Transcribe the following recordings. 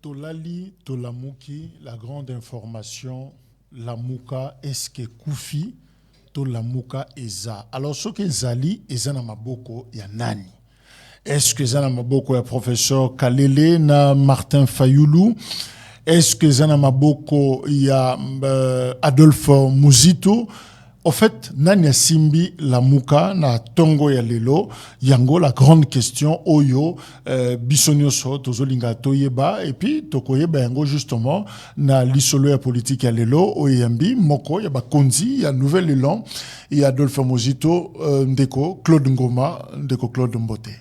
Tolali, Tolamuki, la grande information, Lamuka, est-ce que Koufi, Tolamuka, Eza. Alors, ce que Zali, Eza na maboko, ya nani? Est-ce que Eza na maboko, ya professeur Kalele, na Martin Fayoulou? Est-ce que Eza na maboko, ya Adolphe Muzito? En fait, nani simbi Lamuka na tongo ya lelo yango la grande question oyo bisonyoso tozolinga toyeba et puis tokoyeba yango justement na lisolo ya politique ya lelo oyambi moko ya bakonzi ya nouvel élan et Adolphe Muzito ndeko Claude Ngoma ndeko Claude Mbote.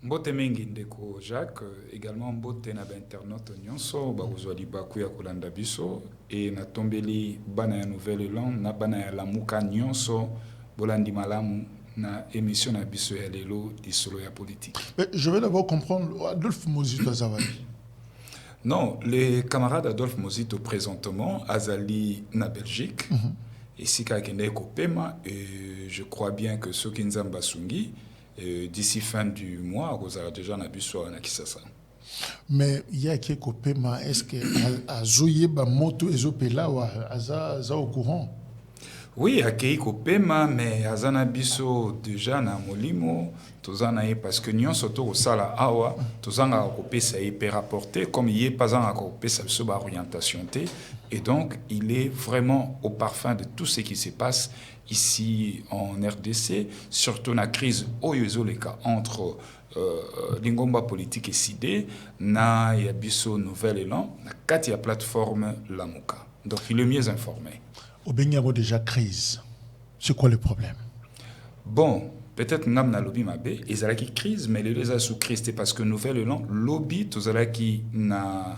Mbote mingi ndeko Jacques, également mbote na internaute nyonso bazwali baku ya kolanda biso et na tombeli bana ya nouvel élan na bana ya Lamuka nyonso bolandi malamu na émission na biso ya lelo lisolo ya politique. Mais je vais d'abord comprendre Adolphe Muzito Azawadi. Non, les camarades Adolphe Muzito présentement azali na Belgique et sika kende ko pema et je crois bien que ceux qui nzamba sungi d'ici fin du mois, vous aurez déjà un bus à Kisasa. Mais il y a qui paiement. Est-ce que à Zoye moto ezopela ou à au courant? Oui, à Keiko paiement, mais à Zanabiso déjà na molimo, tozana parce que nous sommes au sala awa, tozanga kopé ça hyper rapporté comme il est pas en kopé ça sur orientation T et donc il est vraiment au parfum de tout ce qui se passe ici en RDC, surtout la crise oyezoleka entre l'ingomba politique et sidé, na yabiso nouvel élan, na katia plateforme Lamuka. Donc il est mieux informé. Au Benyamo déjà crise. C'est quoi le problème? Bon, peut-être que nous avons lobby mabé, et a qui crise, mais les deux sous crise, c'est parce que nouvel élan, lobby, tout ça qui na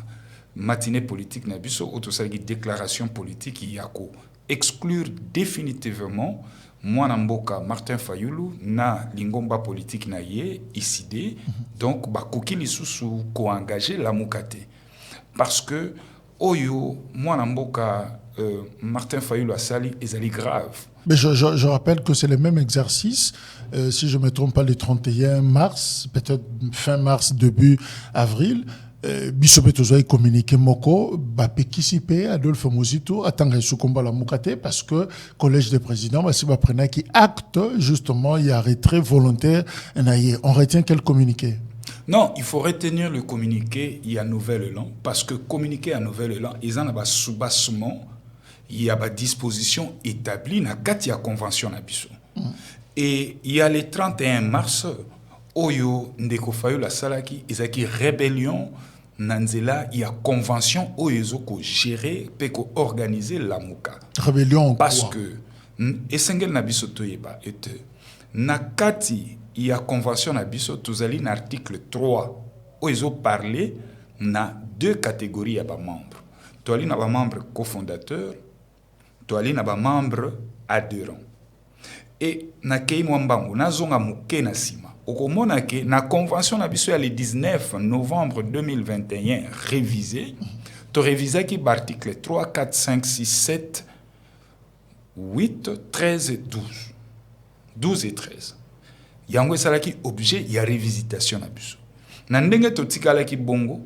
matinée politique, na biso, ou tout ça qui déclaration politique, qui y a quoi exclure définitivement moi Namboka Martin Fayoulou na lingomba politique na yé ici donc ba koki lisusu ko engager la mukate parce que oyo moi Namboka Martin Fayoulou a sali ezali grave. Mais je rappelle que c'est le même exercice, si je ne me trompe pas, le 31 mars, peut-être fin mars, début avril, Bisobe Tozoy communiqué moko participer Adolphe Muzito attendre sous combat la mukate parce que collège des présidents bah si ba prena qui acte justement il y a retrait volontaire on retient quel communiqué? Non, il faut retenir le communiqué il y a nouvel élan parce que communiqué à nouvel élan ils en a ba soubassement il y a ba disposition établie na katia convention na biso. Et il y a le 31 mars Oyo ndeko Fayoulou salaki ezaki rébellion nanzela il y a convention oyo ko gérer pe ko organiser Lamuka. Rébellion parce que esengel na biso toyeba ete na kati il y a convention na biso tozali na article 3 oyo parler na deux catégories ya ba membres. Toali na ba membres cofondateurs, toali na ba membres adhérents. Et na kei mwambango nazonga muke na sima. Okomona ke na convention na biso ya le 19 novembre 2021 révisé to révisé qui article 3 4 5 6 7 8 13 et 12 et 13 yango esalaki objet ya révisitation na biso na ndenge to tikalaki bongo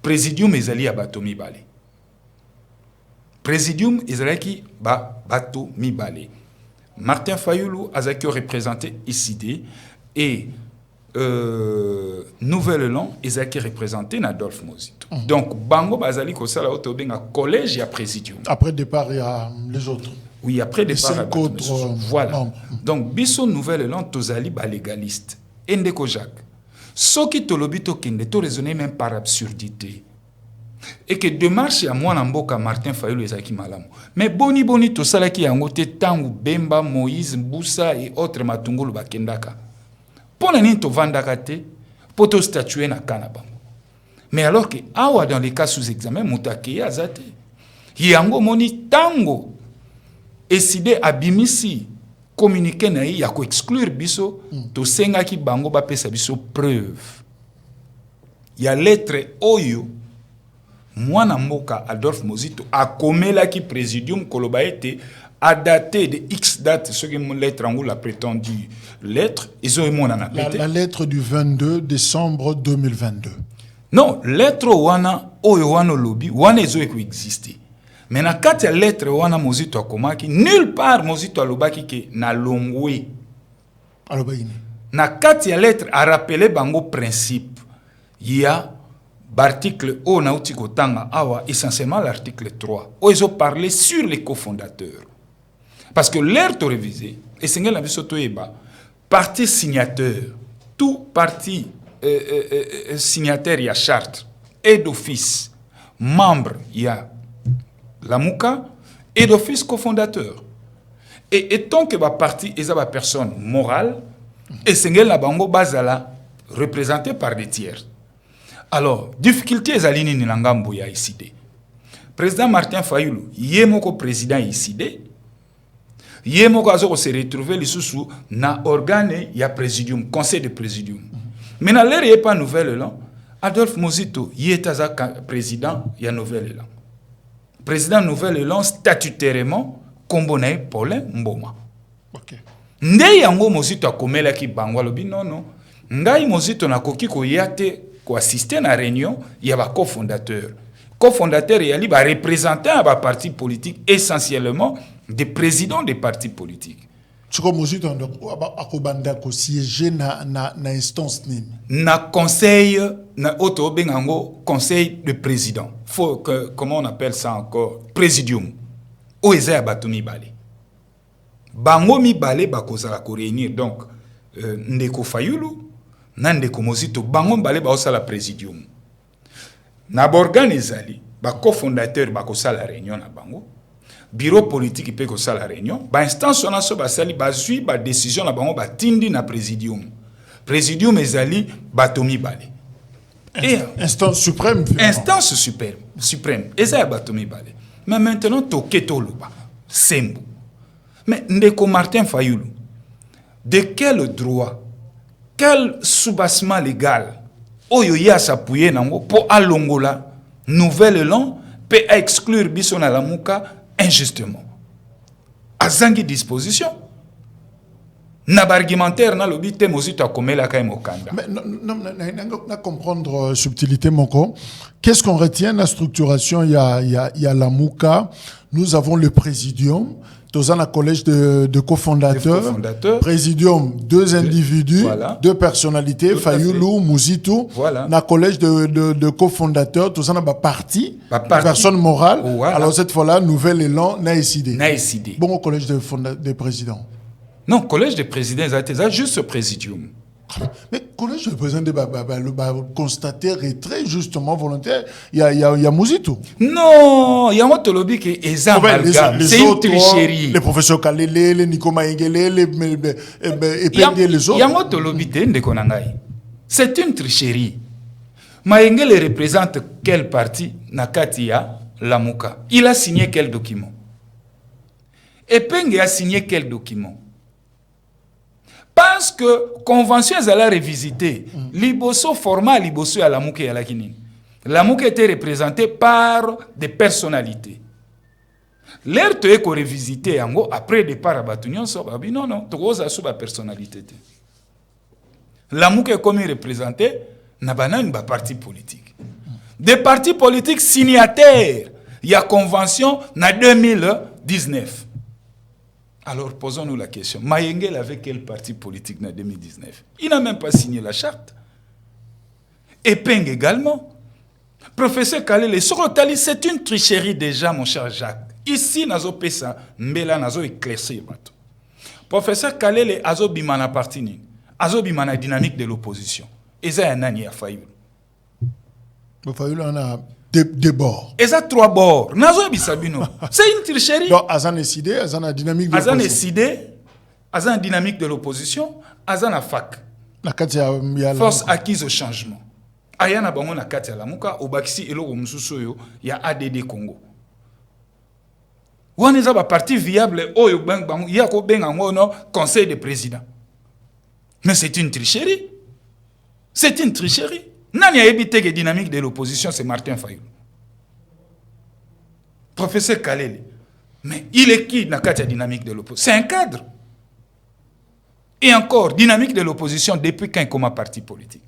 présidium ezali ya bato mibale présidium ezalaki bato mibale Martin Fayoulou azaki représenté ICD et nouvel élan ezaki représenté na Adolphe Muzito. Donc bango bazali ko sala auto benga collège ya présidium. Après départ il y a les autres. Oui, après départ cinq autres voilà. membres. Donc biso nouvel élan tozali ba légaliste. Endeko Jacques. Soki tolobi to kende to raisonner même par absurdité. Et que démarche à moi Namboka Martin Fayoulou ezaki malamu. Mais boni to sala ki yango te tangu Bemba Moïse Mboussa et autres matungulu bakendaka. Pour les to vandakate, pour te statuer na kanaba. Mais alors que awa dans les cas sous examen mutake azate. Yango moni tango décidé abimisi communiquer na ya ko exclure biso to senga ki bango ba pesa biso preuve. Ya lettre oyo mwana mboka Adolphe Muzito a komela ki présidium koloba ete a daté de X date, ce que mon lettre en la prétendue lettre, ils ont la lettre du 22 décembre 2022. Non, lettre wana oyo wana lobby wana ezo exister. Mais na kati ya lettre wana Mozito akomaki nulle part Mozito alobaki ke na longwe. Alobaki. Na kati ya lettre a rappelé bango principe. Il y a l'article O nauti kotanga awa essentiellement l'article 3 où ils ont parlé sur les cofondateurs. Parce que l'air to révisé et c'est la biso toyeba parti signateur tout parti signataire il y a charte et d'office membre il y a la Mouka et d'office cofondateur. Et tant que ba parti est une personne morale et c'est la bango bazala représenté par des tiers. Alors, difficulté ezalini ni langambo ya ICD. Président Martin Fayulu, yemoko président ICD, yemoko azo se retrouver lisusu na organe ya présidium, conseil de présidium. Mais na l'air yé pas nouvelle là, Adolphe Mozito yetaza président ya nouvelle là. Président nouvelle là statutairement kombonaye Paulin Mboma. OK. Nde yango Mozito akomela ki bangwa lobi non. Ngai Mozito na koki ko yate ko assister na réunion, il y a un cofondateur. Cofondateur, il y a un représentant à parti politique, essentiellement des présidents des partis politiques. Tu comme Mozito akobanda ko siéger na instance nini? Na conseil, na auto bengango conseil de président. Faut que comment on appelle ça encore? Présidium. O eza batumi balé. Bango mi balé bakozala ko réunir donc Ndeko Fayulu Nandeko Mozito bango mbale ba osala présidium. Na borgane ezali ba cofondateur ba kosala réunion na bango. Bureau politique pe kosala réunion, ba instance ona so ba sali ba zui ba décision na bango ba tindi na présidium. Présidium ezali batomi bale. Instance suprême. Instance suprême. Eza batomi bale. Mais maintenant toketo loba sembo. Mais Ndeko Martin Fayulu, de quel droit, quel soubassement légal oyo ya s'appuyer nango pour alongola nouvelle lan peut exclure biso na lamuka injustement azangi disposition na argumentaire na lobi te Mozito akomela kay mokanda. Mais na comprendre subtilité moko. Qu'est-ce qu'on retient la structuration? Il y a la Mouka, nous avons le présidium. Dans un collège de cofondateurs, présidium, deux individus, voilà. Deux personnalités, Fayulu, Mozito, voilà. Dans collège de cofondateurs, tout ça n'a pas parti, personne morale. Voilà. Alors cette fois-là, nouvel élan, n'a décidé. Bon, au collège de présidents. Non, collège de présidents, c'est juste ce présidium. Mais collège de président constater retrait justement volontaire, il y a Mozito. Non, il y a un tolobi qui est amalgame. C'est une tricherie. Les professeurs Kalele, les Nico Maïngele, les autres. Il y a un tolobi de Konangai. C'est une tricherie. Maïngele représente quel parti? Nakatia Lamuka. Il a signé quel document? Epenge a signé quel document? Parce que convention est à revisiter. Liboso format liboso à la Mouké et à la Guinée. La Mouké était représentée par des personnalités. L'air te est revisité après départ à Batunion, non, tu as sous la personnalité. La Mouké est comme représentée, n'a pas une parti politique. Des partis politiques signataires. Il y a convention en 2019. Alors, posons-nous la question. Mayengel avait quel parti politique en 2019? Il n'a même pas signé la charte. Et Peng également. Professeur Kalele, c'est une tricherie déjà, mon cher Jacques. Ici, nazo pesa, mbela nazo éclaircir. Professeur Kalele, azo bimana parti ni. Azo bimana dynamique de l'opposition. Et ça, il y a Fayulu. Fayulu, on a des bords. Et ça, 3 bords. Nazo bisabino. C'est une tricherie. Donc, Azan est décidé, Azan a dynamique de l'opposition. Azan est décidé, Azan a dynamique de l'opposition, Azan a FAC. Force acquise au changement. Ayana bango na kati ya Lamuka, au Bakisi et l'Oro Msusoyo, il y a ADD Congo. Ou on est à parti viable, il y a un conseil de président. Mais c'est une tricherie. C'est une tricherie. Nani a évité que dynamique de l'opposition, c'est Martin Fayulu. Professeur Kalele. Mais il est qui dans la dynamique de l'opposition? C'est un cadre. Et encore, dynamique de l'opposition depuis quand il comme parti politique.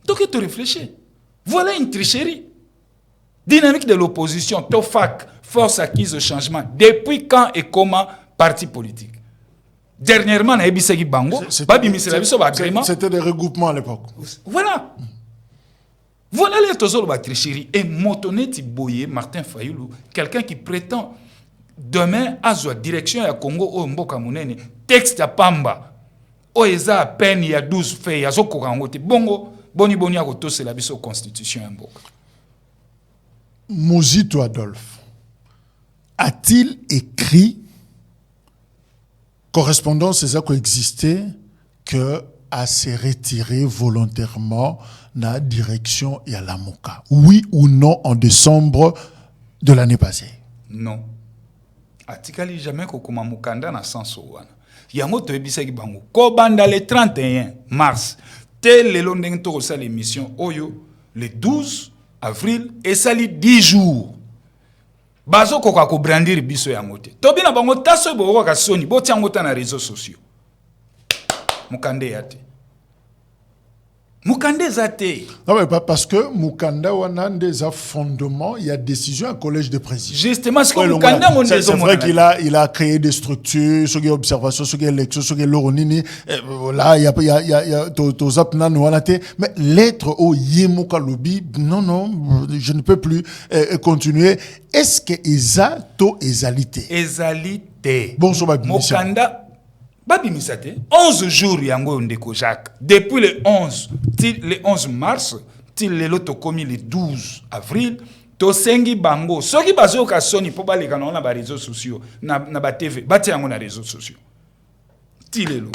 Donc, tu réfléchis. Voilà une tricherie. Dynamique de l'opposition, TOFAC, force acquise au changement. Depuis quand et comment parti politique? Dernièrement, on a eu Bango. C'était des regroupements à l'époque. Voilà. Voilà les tozolo ba tricherie. Et Motoneti Boye, Martin Fayoulou, quelqu'un qui prétend demain à la direction ya Congo au Mboka Munene, texte à Pamba, o eza à peine il y a 12 faits, il y a zo kokangote. Bongo, boni a koto c'est la biso constitution ya Mboka. Mozito Adolphe a-t-il écrit correspondance ça qui existait que à se retirer volontairement dans la direction et à la Moka? Oui ou non en décembre de l'année passée? Non. Atikali jamais ko kuma mukanda na sens wana. Yango to ebisaki bango. Ko banda le 31 mars, tel le londeng to sa l'émission Oyo le 12 avril et sali 10 jours. Bazo ko ka ko brandir biso yango te. To bina bango taso bo ka soni bo tiango ta na réseaux sociaux. Mukande yate. Mukande zate. Non mais pas parce que Mukanda wana des fondements, il y a décision à collège de président. Justement ce que Mukanda mon c'est vrai qu'il a créé des structures, ce qui est observation, ce qui est lecture, ce qui est l'oronini. Là il y a to zapna noanate, mais l'être au yemoka lobby, non, je ne peux plus continuer. Est-ce que Eza to ezalité? Ezalité. Bon so Mukanda Babimisate, 11 jours yango ndeko Jacques. Depuis le 11 mars, til le loto komi le 12 avril, to sengi bango. Soki bazo ka soni po ba leka na ba réseaux sociaux, na ba TV, bati yango na réseaux sociaux. Tilelo.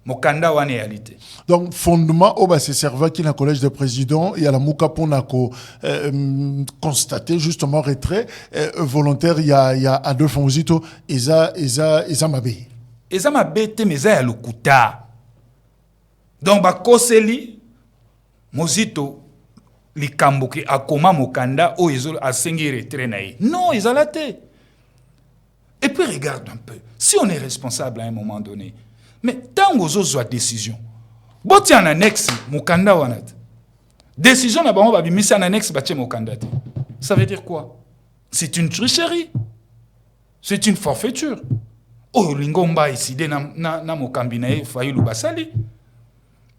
Mokanda wane réalité. Donc fondement au bas se serva qui na collège de président et à la Mouka Ponako constater justement retrait volontaire il y a Adolphe Mozito Eza Mabé. Eza mabete meza ya lokuta. Donc ba koseli Mozito likamboki akoma mokanda o ezo asengi retrait na ye. Non, ezalate. Et puis regarde un peu. Si on est responsable à un moment donné, mais tant aux autres décision. Boti en annexe mokanda wanat. Décision na bango ba bimisi en annexe batie mokanda te. Ça veut dire quoi? C'est une tricherie. C'est une forfaiture. Oh, lingomba iside na mokambi na ye Fayulu basali.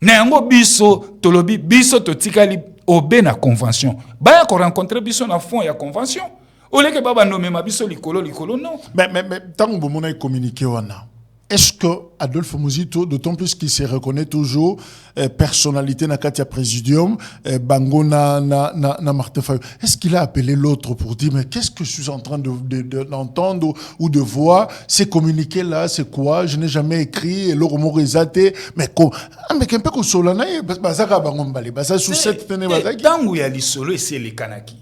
Na yango biso tolobi biso totikali obe na convention. Ba ko rencontrer biso na fond ya convention. Oleke baba nomé ma biso likolo non. Mais tant que mona communiqué wana. Est-ce que Adolphe Mozito, d'autant plus qu'il se reconnaît toujours personnalité na Katia Présidium, Bango na Martin Fayoulou, est-ce qu'il a appelé l'autre pour dire mais qu'est-ce que je suis en train d'entendre ou de voir? Ces communiqués là, c'est quoi? Je n'ai jamais écrit le romo rezate, mais un peu comme Solana, bazaka bango mbale, bazaka sous cette tene bazaki. Tangu ya lisolo c'est les kanaki.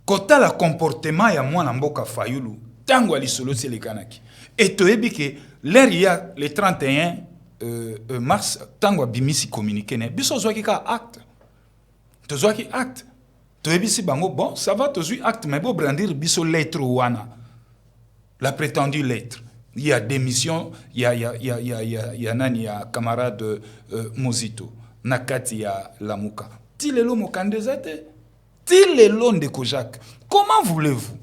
Kota la comportement ya mwana mboka Fayoulou, tangu ya lisolo c'est les kanaki. Et tu as dit que l'air il y a le 31 mars, tango bimisi communiqué ne, biso zoaki ka acte. Tu zoaki acte. Tu as dit si bango bon, ça va tu acte, mais bon brandir biso lettre wana. La prétendue lettre. Il y a démission, il y a nani ya camarade Mozito, nakati ya Lamuka. Tilelo mokandezate. Tilelo ndeko Jacques. Comment voulez-vous?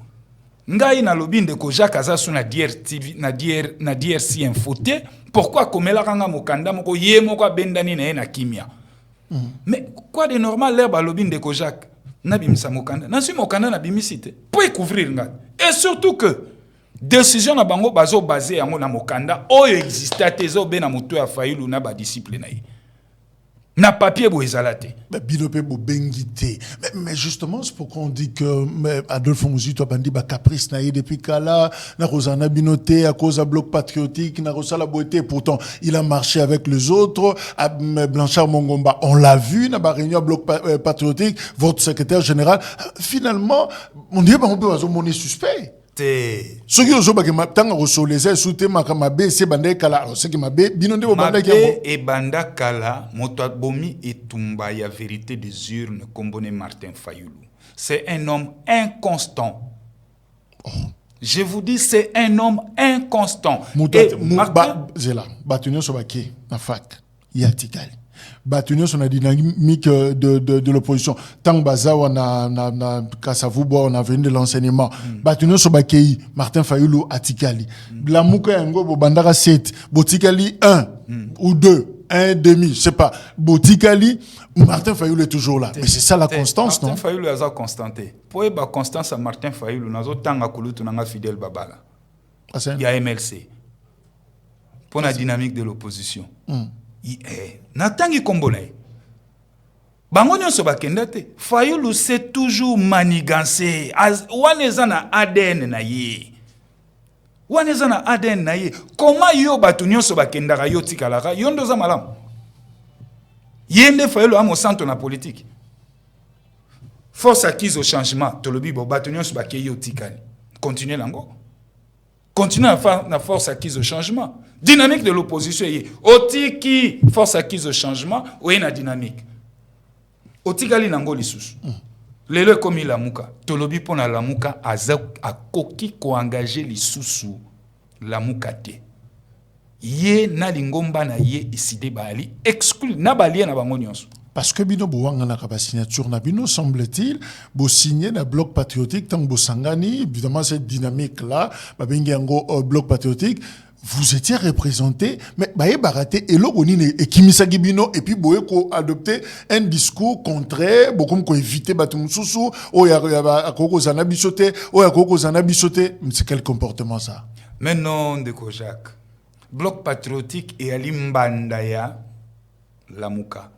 Ngai na lobi ndeko Jacques azasu na DRTV na DRC infoté pourquoi komela kanga mokanda moko ye moko bendani na na kimia. Mais quoi de normal l'air ba lobi ndeko Jacques na bimisa mokanda na si mokanda na bimisite pour couvrir ngai. Et surtout que décision na bango bazo basé yango na mokanda oyo exista tezo be na moto ya Fayoulou na ba discipline na ye. Na papier bo ezalate. Mais justement, c'est pourquoi on dit que Adolphe Mozito a bandi ba caprice na depuis Kala, na Rosana Binoté à cause de bloc patriotique, na Rosala Boité. Pourtant, il a marché avec les autres. Blanchard Mongomba, on l'a vu, na ba réunion bloc patriotique, votre secrétaire général. Finalement, on dit on peut avoir suspect. Ce qui est que maintenant resolé souté makamabe c'est bandé kala ce qui mabe binonde banda ki et banda kala moto bomi etumba ya vérité des urnes kombone Martin Fayoulou. C'est un homme inconstant. Oh. Je vous dis c'est un homme inconstant. Et Martin zela batunyo sobaki na fac yatikali. Batunio sur la dynamique de l'opposition. Tant baza on a Kasavubo on a venu de l'enseignement. Batunio sur Bakei, Martin Fayulu Atikali. La Mouka Yango Bobandara 7, Botikali 1 ou 2, 1,5, je sais pas. Botikali, Martin Fayulu est toujours là. Mais c'est ça la constance, non? Martin Fayulu a constanté. Pour la constance à Martin Fayulu, nous avons Kulutu nanga Fidel Babala. Il y a MLC. Pour la dynamique de l'opposition. Natangi Kombone. Bangonyo so bakendate. Fayulu c'est toujours manigancé. Wanezana ADN na ye. Wanezana ADN na ye. Comment yo batunyo so bakendaka yo tikalaka yondo za malamu. Yende Fayulu amo centre na politique. Force acquise au changement. Tolobi bo batunyo so bakeye yo tikali. Continuez lango. Continuez à faire la force acquise au changement. Dynamique de l'opposition. Otiki, force acquise au changement, ou une dynamique. Otikali nango lisusu. Lelo komi la muka. Tolobi pona la muka a koki ko engagé lisusu la muka te. Ye na lingomba na ye iside bali exclu na bali na bango nyonso. Parce que bino boanga na kaba signature na bino semble-t-il bo signer na bloc patriotique tant bo sangani évidemment cette dynamique là ba bengi yango bloc patriotique vous étiez représenté mais baye baraté elo onine ekimisa gibino et puis boye ko adopter un discours contraire beaucoup ko éviter batu mususu o ya akoko zana bisote o ya akoko zana bisote c'est quel comportement ça? Mais non de Kojak bloc patriotique et alimbanda ya la muka.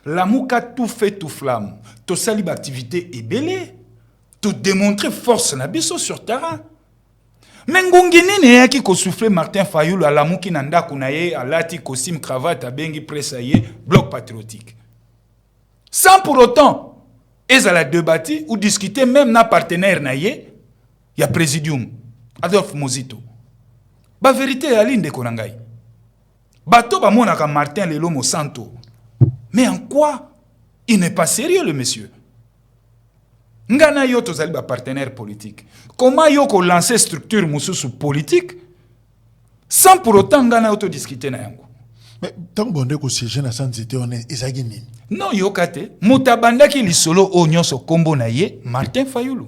La mouka tout fait tout flamme. To salib activité est belé. To démontrer force na biso sur terrain. Mais ngongini ne yaki ko souffler Martin Fayulu à la mouki nanda kunaye alati costume cravate bengi pressaye bloc patriotique. Sans pour autant ezala débattre ou discuter même na partenaire naye ya présidium Adolphe Mozito. Ba vérité ali ndeko nangai. Bato ba monaka Martin lelo Monsanto. Mais en quoi il n'est pas sérieux, le monsieur? Ngana yo tozali ba partenaire politique. Comment yo ko lancer structure mususu politique sans pour autant ngana yo to discuter na yango? Mais tant bonde ko siège na santé on est ezagi nini? Non yo kate mutabanda ki lisolo o nyonso kombo na ye Martin Fayulu.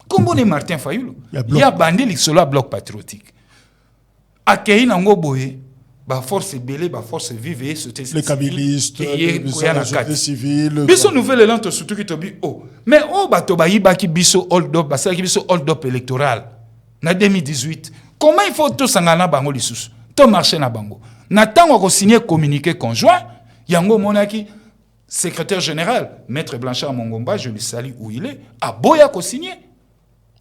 Kombo ne Martin Fayulu. Ya bandi lisolo a bloc patriotique. Akei nango boye ba force belé, ba force vive, les kabylistes, les civils. Biso nouvelle lente surtout qui tobi oh. Mais oh bato ba yibaki biso hold up, ba saki biso hold up électoral. Na 2018. Comment il faut tout sangana bango lisusu? To marcher na bango. Na tango ko signer communiqué conjoint, yango monaki secrétaire général Maître Blanchard Mongomba, je lui salue où il est, a boya ko signer.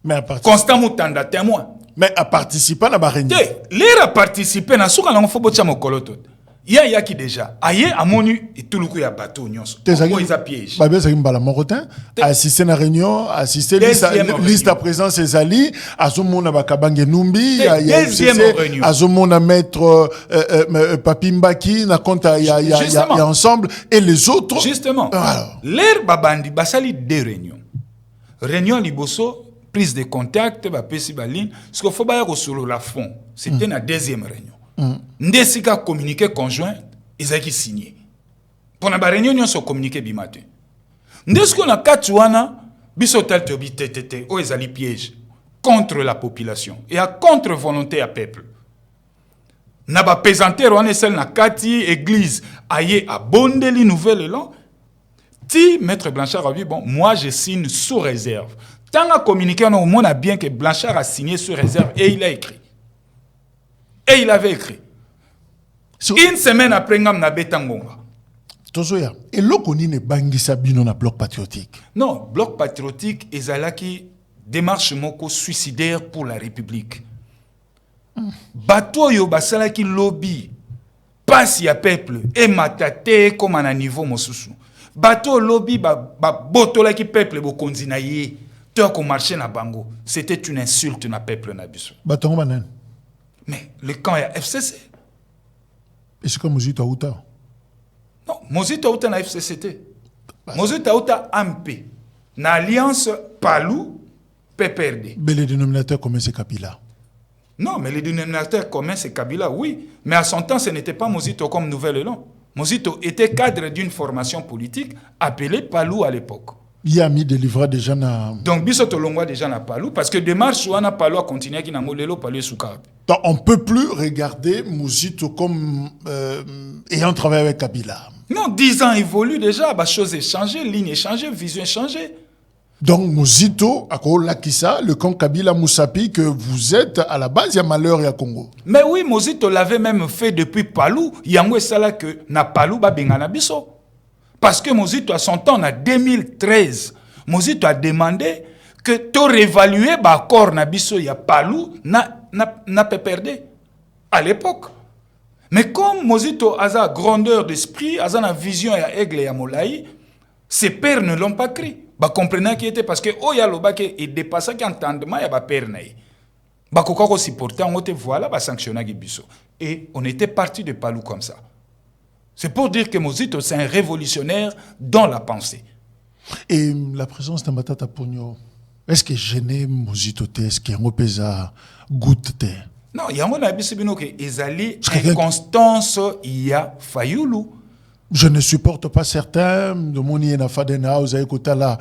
Mais Constant Moutanda témoin. Mais à participer à la réunion. L'air à participer na souka na fobo tchamo koloto. Ya qui déjà. Aye amonu et tout le coup ya bateau nyonso. Ko isa piège. Ba beza kimbala morotin assister na réunion, assister liste à présence ezali, azomona bakabange numbi, ya FCC, azomona maître Papimbaki na compte ya ensemble et les autres. Justement. L'air babandi basali deux réunions. Réunion liboso prise de contact, pesi baline, ce qu'il faut pas sur la fond. C'était la deuxième réunion. Ndesika communiqué conjoint, ils ont signé. Pour la réunion, ils ont communiqué bimaté. Ndesko na katuana, biso tel tobi tétété, o ezali piège contre la population et à contre volonté à peuple. Na ba pesanter on est celle na kati église, aye a bondeli nouvelle élan. Ti maître Blanchard a dit bon, moi je signe sous réserve. Tant à communiquer, on a bien que Blanchard a signé sur réserve et il a écrit. Et il avait écrit. Une semaine après, on a Betangonga. Tozoya. Et l'okoni ne bangisa bino na bloc patriotique. Non, bloc patriotique est qui démarche moko suicidaire pour la République. Bato yo basala ki lobby. Passe ya peuple et matate comme à niveau mosusu. Bato lobby ba botola ki peuple bo konzina ye. Qu'on marchait na bango, c'était une insulte na peuple na biso. Mais le camp est FCC. Est-ce que Mozito Aouta? Non, Mozito Aouta na FCCT. Mozito Aouta MP. Na alliance Palou PPRD. Mais le dénominateur commun c'est Kabila. Non, mais le dénominateur commun c'est Kabila, oui. Mais à son temps, ce n'était pas Mozito comme Nouvelle Élan. Mozito était cadre d'une formation politique appelée Palou à l'époque. Il y a mis des livres déjà na... Donc, biso tolongwa déjà na Palou, parce que démarche wana Palou a continué qui n'a molelo Palou souka. Donc, on ne peut plus regarder Muzito comme ayant travaillé avec Kabila. Non, 10 ans évoluent déjà, bah, choses échangées, lignes échangées, vision échangée. Donc, Muzito, à Lakissa, le camp Kabila Moussapi, que vous êtes à la base, il y a malheur, il y a Congo. Mais oui, Mozito l'avait même fait depuis Palou. Yango sala que na Palou ba bengana biso. Parce que Mozito à son temps, en 2013, Mozito a demandé que tu réévaluer ba accord na biso ya Palou na perdé à l'époque. Mais comme Mozito a sa grandeur d'esprit, a sa vision ya aigle ya Molaï, ses pères ne l'ont pas cru. Bah comprenant qui était parce que oh ya loba que il dépassait qu'entendement ya ba père naï. Bah kokako supporter on te voilà ba sanctionner biso. Et on était parti de Palou comme ça. C'est pour dire que Mozito c'est un révolutionnaire dans la pensée. Et la présence de Matata Pogno, est-ce que gêné Mozito est-ce qu'il y a un pesa goutte? Non, il y a un bisibino que ezali inconstance il y a Fayoulou. Je ne supporte pas certains de mon na Fadena, vous avez écouté là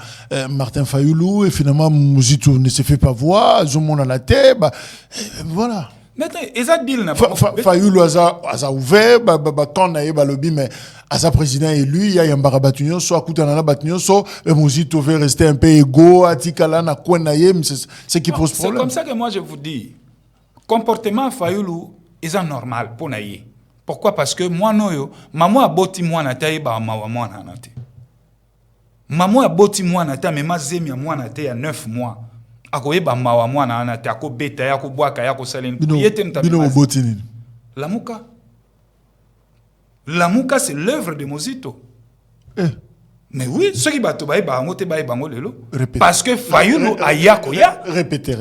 Martin Fayoulou et finalement Mozito ne se fait pas voir, Zomon à la tête, voilà. Maintenant, eza deal na Fayoulou a ouvert quand on a eu lobby mais à sa président élu il y a un barabatunyo soit Koutana batunyo soit Mozito veut rester un peu égaux atikala na kwenaye c'est qui pose problème. C'est comme ça que moi je vous dis comportement Fayoulou est normal pour naïe. Pourquoi? Parce que moi, noyo, maman a boti moi na taille ba maman na nate. Maman a boti moi na taille, mais ma zemi a moi na taille à 9 mois. Ako ba mawa moi na nate, ako beta ya ko boaka ya ko salen. Bino boti nini? La Mouka. La Mouka c'est l'œuvre de Mozito. Mais oui, ceux qui battent ba ngote ba bango lelo. Parce que Fayoulou a yako ya. Répétez.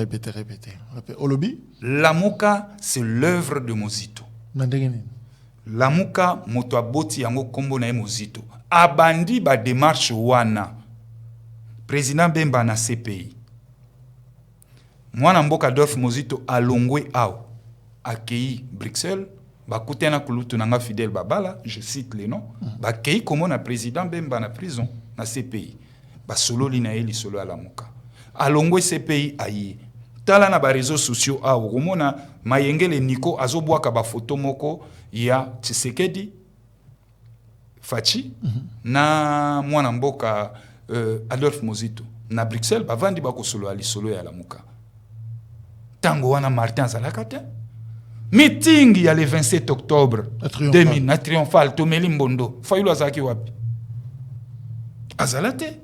Olobi? La Mouka c'est l'œuvre de Mozito. Lamuka moto aboti yango kombo na Mozito abandi ba démarche wana président Bemba na CPI mwana mboka Adolphe Mozito alongwe aw akei Bruxelles bakutena kulutu nanga Fidel Babala je cite les noms bakei komo na président Bemba na prison na CPI ba solo lina eli solo ala muka alongwe CPI ayi tala na ba réseaux sociaux aw komona mayengele Nico azobwaka ba photo moko ya Tshisekedi Fachi na mwana mboka Adolphe Mozito na Bruxelles bavandi bako solo ali solo ya Lamuka tango wana Martin Zalakate meeting ya le 27 octobre 2000 na triomphal Tomeli Mbondo Fayulu azaki wapi azalate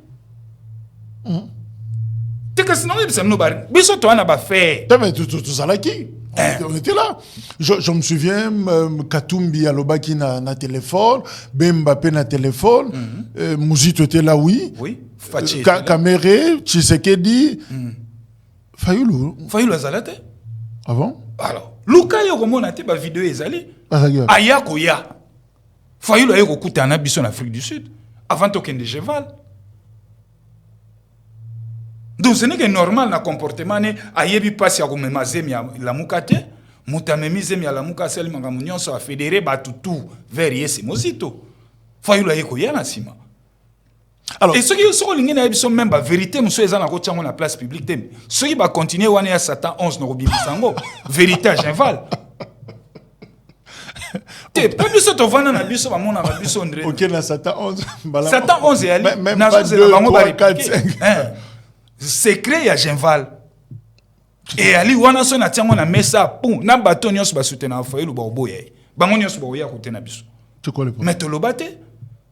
teka sinon yebisa no bari biso to wana ba faire tout zalaki. On était là. Je me souviens, Katumbi Alobaki na téléphone, Bembape na téléphone, Mozito était là, oui. Oui. Kamere, Tshisekedi, Fayoulou. Fayoulou azalate. Ah bon? Alors, Luka Yoromona te ba vidéo ezali. Ayako ya. Fayoulou ayoko kutana biso en Afrique du Sud. Avant token de Jeval. Donc ce n'est que normal na comportement ne ayebi pasi ya komema zemi ya Lamuka te mutamemi zemi ya Lamuka seli mangamu nyonso a fédéré batutu vers yesi Mozito Fayoulou ayeko ya na sima. Alors et ceux qui sont lignés na biso même ba vérité muso eza na ko tsango na place publique te ceux qui ba continuer wana ya Satan 11 no bibisango vérité à Genval. Te pas biso to vana na biso ba mona ba biso ndre. OK na Satan 11 Satan 11 ya ali na zo na bango ba 4 secret ya Genval et ali wana so na tiango na mesa pum na bato nyonso ba soutenir Fayoulou ba oboya bango nyonso ba oya kotena biso tu connais pas mais to lobate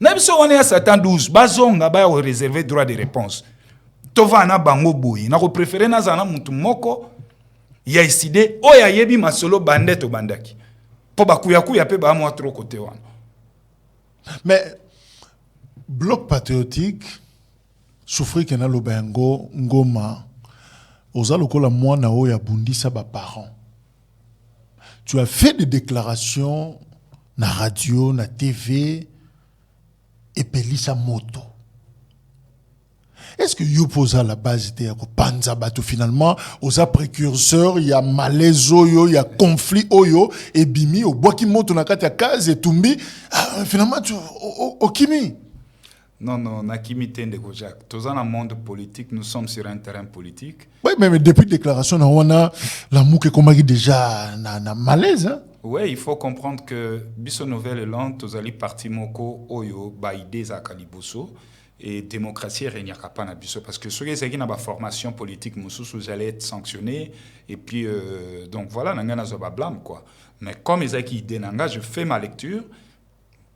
na biso wana ya Satan 12 bazonga ba réserver droit de réponse to va na bango boyi na ko préférer na zana mutu moko ya iside oya yebi masolo bande to bandaki po ba kuya pe ba mo trop côté wana. Mais bloc patriotique souffrir que na lobango ngoma oza lokola mwana oya bundisa ba parents. Tu as fait des déclarations na radio, na TV et pelisa moto. est-ce que yo posa la base de ko panza bato finalement aux précurseurs il y a malaise oyo il y a conflit oyo et bimi au boki moto na kati ya case et tumbi finalement tu au kimi. Non, non, Nakimi Tendeko Jacques. Tous dans le monde politique, nous sommes sur un terrain politique. Oui, mais depuis la déclaration, on a la mouke komagi déjà na malaise. Hein? Oui, il faut comprendre que Bisso Nouvelle Land, tous allez parti moko oyo ba idée za kaliboso et démocratie renyaka pas na biso parce que ceux qui ont une formation politique mususu vous allez être sanctionnés et puis donc voilà nangana zo ba blâme quoi. Mais comme ils ont idée nanga, je fais ma lecture.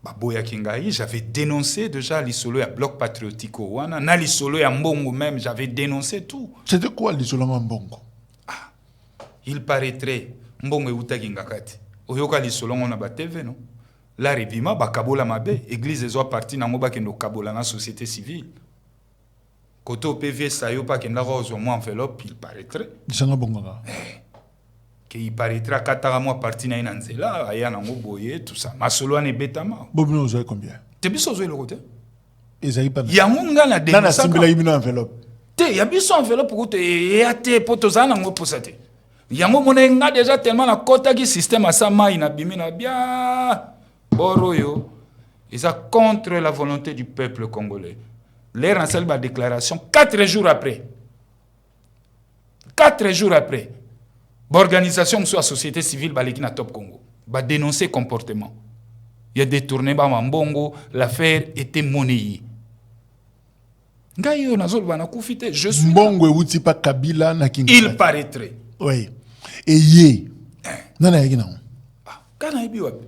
Baboya Kingaï, j'avais dénoncé déjà l'isolo à bloc patriotique au Wana, na l'isolo à Mbongo même, j'avais dénoncé tout. C'était quoi l'isolo à Mbongo? Il paraîtrait Mbongo et Uta Kingakati. Oyoka l'isolo on a ba TV non. La ribima ba kabola mabe, église ezo parti na ngoba kendo kabola na société civile. Koto PV sayo pa kenda rose moi enveloppe, il paraîtrait. Disanga Bonga. Il paraîtra qu'à moi parti na inanzela aya na ngoboye tout ça masolo ane betama bobino ozoe combien te biso zo le côté ezali pas ya munga na na simbela ibino enveloppe te ya biso enveloppe ko te ya te poto za na ngo posate yango mona nga déjà tellement na kota ki système asa mai na bimi na bien boroyo ils a contre la volonté du peuple congolais les rancel ba déclaration 4 jours après l'organisation soit société civile baleki na Top Congo ba dénoncer comportement il y a détourné ba mbongo l'affaire était monnayée ngayo nazol bana kufite je suis mbongo euti pa Kabila na Kinshasa il paraîtrait oui et yé nana yekina kana ibi wapi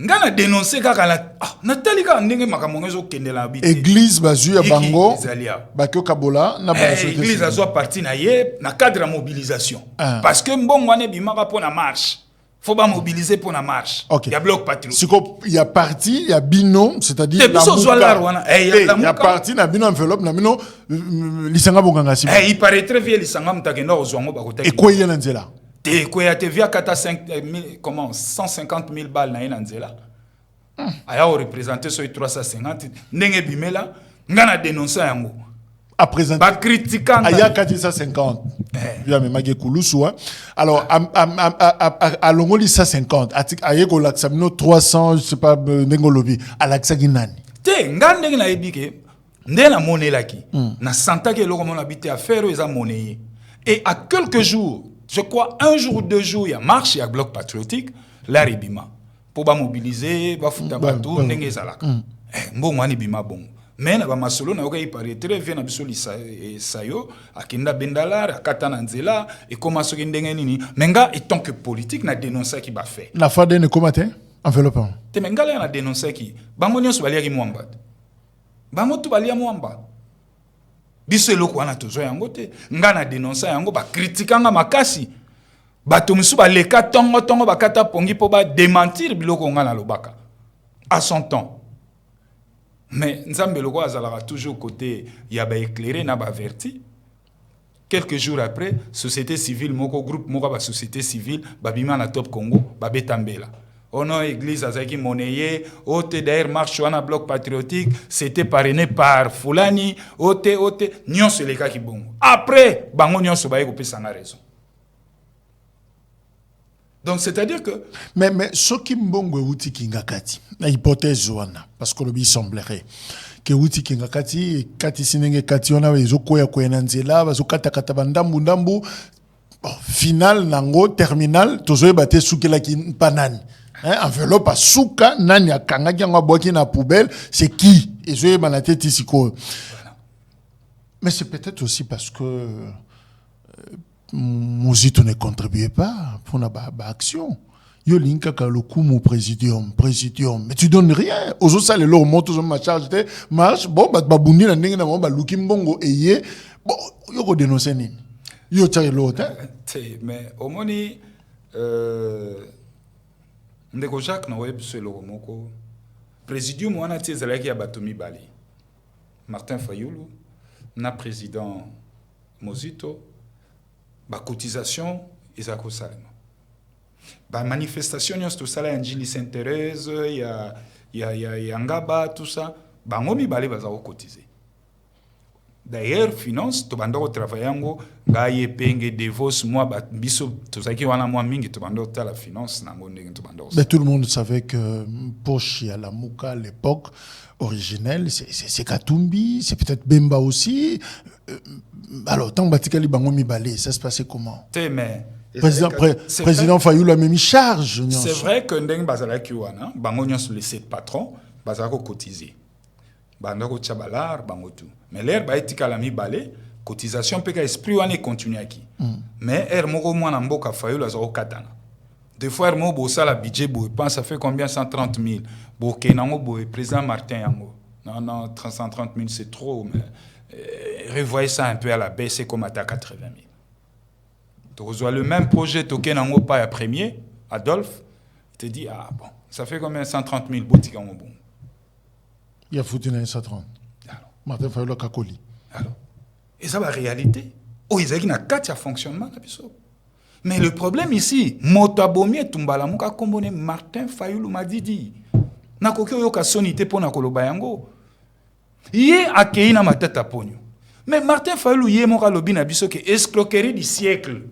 ngana dénoncer kaka na talika ndenge makamongo zo kendela biti église bazu ya bango bakyo kabola na ba église azo parti na ye na cadre de mobilisation parce que mbongo ane bimaka pour la marche faut pas mobiliser pour la marche il y a bloc patriotique siko il y a parti il y a bino c'est-à-dire il y a parti na bino enveloppe na bino lisanga bonganga si il paraît très bien lisanga mutakenda ozwango bakota et quoi yena nzela te koya te via kata 150 000 balles na inanzela aya o représenter so 350 ndenge bimela ngana dénoncer yango à présenter ba critiquant aya 450 via me mage kulusu alors à longoli 150 aye ko laksamino 300 je sais pas ndengolobi alaksaki nani te ngandenge na ebike ndena monelaki na santa ke loko mona bité affaire eza monnaie et à quelques jours je crois 1 jour ou 2 jours, il y a marche, il y a bloc patriotique, la ribima. Pour mobiliser, pour foutre bateau, n'engé zalaka. Bon, moi, bima bon. Mais na ba masolo na il paraît très bien na bisoli sayo, akinda bendalar, akatana nzela, et comment ce ndenge nini. Menga, et tant que politique, na dénoncé qui ba fait. La fade ne comate, enveloppe. Te menga na dénoncé qui. Bango nyonso balia ki mwamba. Bango tu balia mwamba. Biso eloko wana tozo yango te ngana dénoncer yango ba critiquanga makasi bato musu ba leka tongo bakata pongi po ba démentir biloko ngana lobaka à son temps mais nzambe loko azalaka toujours côté ya ba éclairé na ba averti quelques jours après société civile moko groupe moko ba société civile ba bima na Top Congo ba betambela. Oh non, église Azaki Moneye, Ote d'ailleurs marche sur un bloc patriotique, c'était parrainé par Fulani, Ote, Nyon c'est les cas qui bon. Après, Bango Nyon se baille couper sans raison. Donc c'est-à-dire que. Mais ce qui mbongo outi kingakati, la hypothèse wana, parce que le bi semblerait que outi kingakati, kati sinenge kati wana wezo koya nanzela, bazo kata bandambu, final nango terminal, tozoe bate soukela ki panani. Enveloppe à souka nani akanga ki ngwa boki na poubelle c'est qui et je banate tisiko mais c'est peut-être aussi parce que Mozito ne contribuait pas pour la action yo linka ka le coup mon présidium mais tu donnes rien aux autres ça les lots monte ma charge de marche bon babundi na ndenge na ba luki mbongo eye bon yo ko dénoncer nini yo tire l'autre mais au moni ndeko Jacques na web sur le moko présidium wana tezalaki ya batomi bali Martin Fayulu na président Mozito ba cotisation ezako salema ba manifestation nyos to sala Anjili Sainte-Thérèse ya ngaba tout ça bango mibale bazako cotiser D'ailleurs, finance, tu vas travailler en gaye penge devos moi biso tozaki wana moi mingi tu vas la finance na ndenge tu vas. Mais tout le monde savait que Poche à la Mouka à l'époque originelle, c'est Katumbi, c'est peut-être Bemba aussi. Alors, tant Batikali Bangomi Balé, ça se passait comment? Mais Président Fayoulou a même charge. C'est vrai que ndenge bazala kiwana, bango nyonso les sept patrons, bazala ko cotiser. Bandako tchabalar bangotu. Mais l'air ba etika la mi balé, cotisation peut esprit wane continue aki. Mais er moko mwana mboka Fayoulou azako katana. Des fois er mo bo sala budget bo pense ça fait combien 130 000. Bo kenango bo président Martin yango. Non 130 000 c'est trop mais revoyez ça un peu à la baisse c'est comme à 80 000. Tu reçois le même projet token en pas à premier, Adolphe, il te dit ah bon, ça fait combien 130 000 boutiques en bon. Il y a foutu dans 130. Martin Fayoulou Kakoli. Alors, et ça va réalité. Oh, ils ont une carte à fonctionnement mais le problème ici, Motabomi Tumbala Muka Kombone Martin Fayoulou m'a dit na koki oyo ka sonité pour na koloba yango. Yé akei na matata ponyo. Mais Martin Fayoulou yé moka lobi na biso que escroquerie du siècle.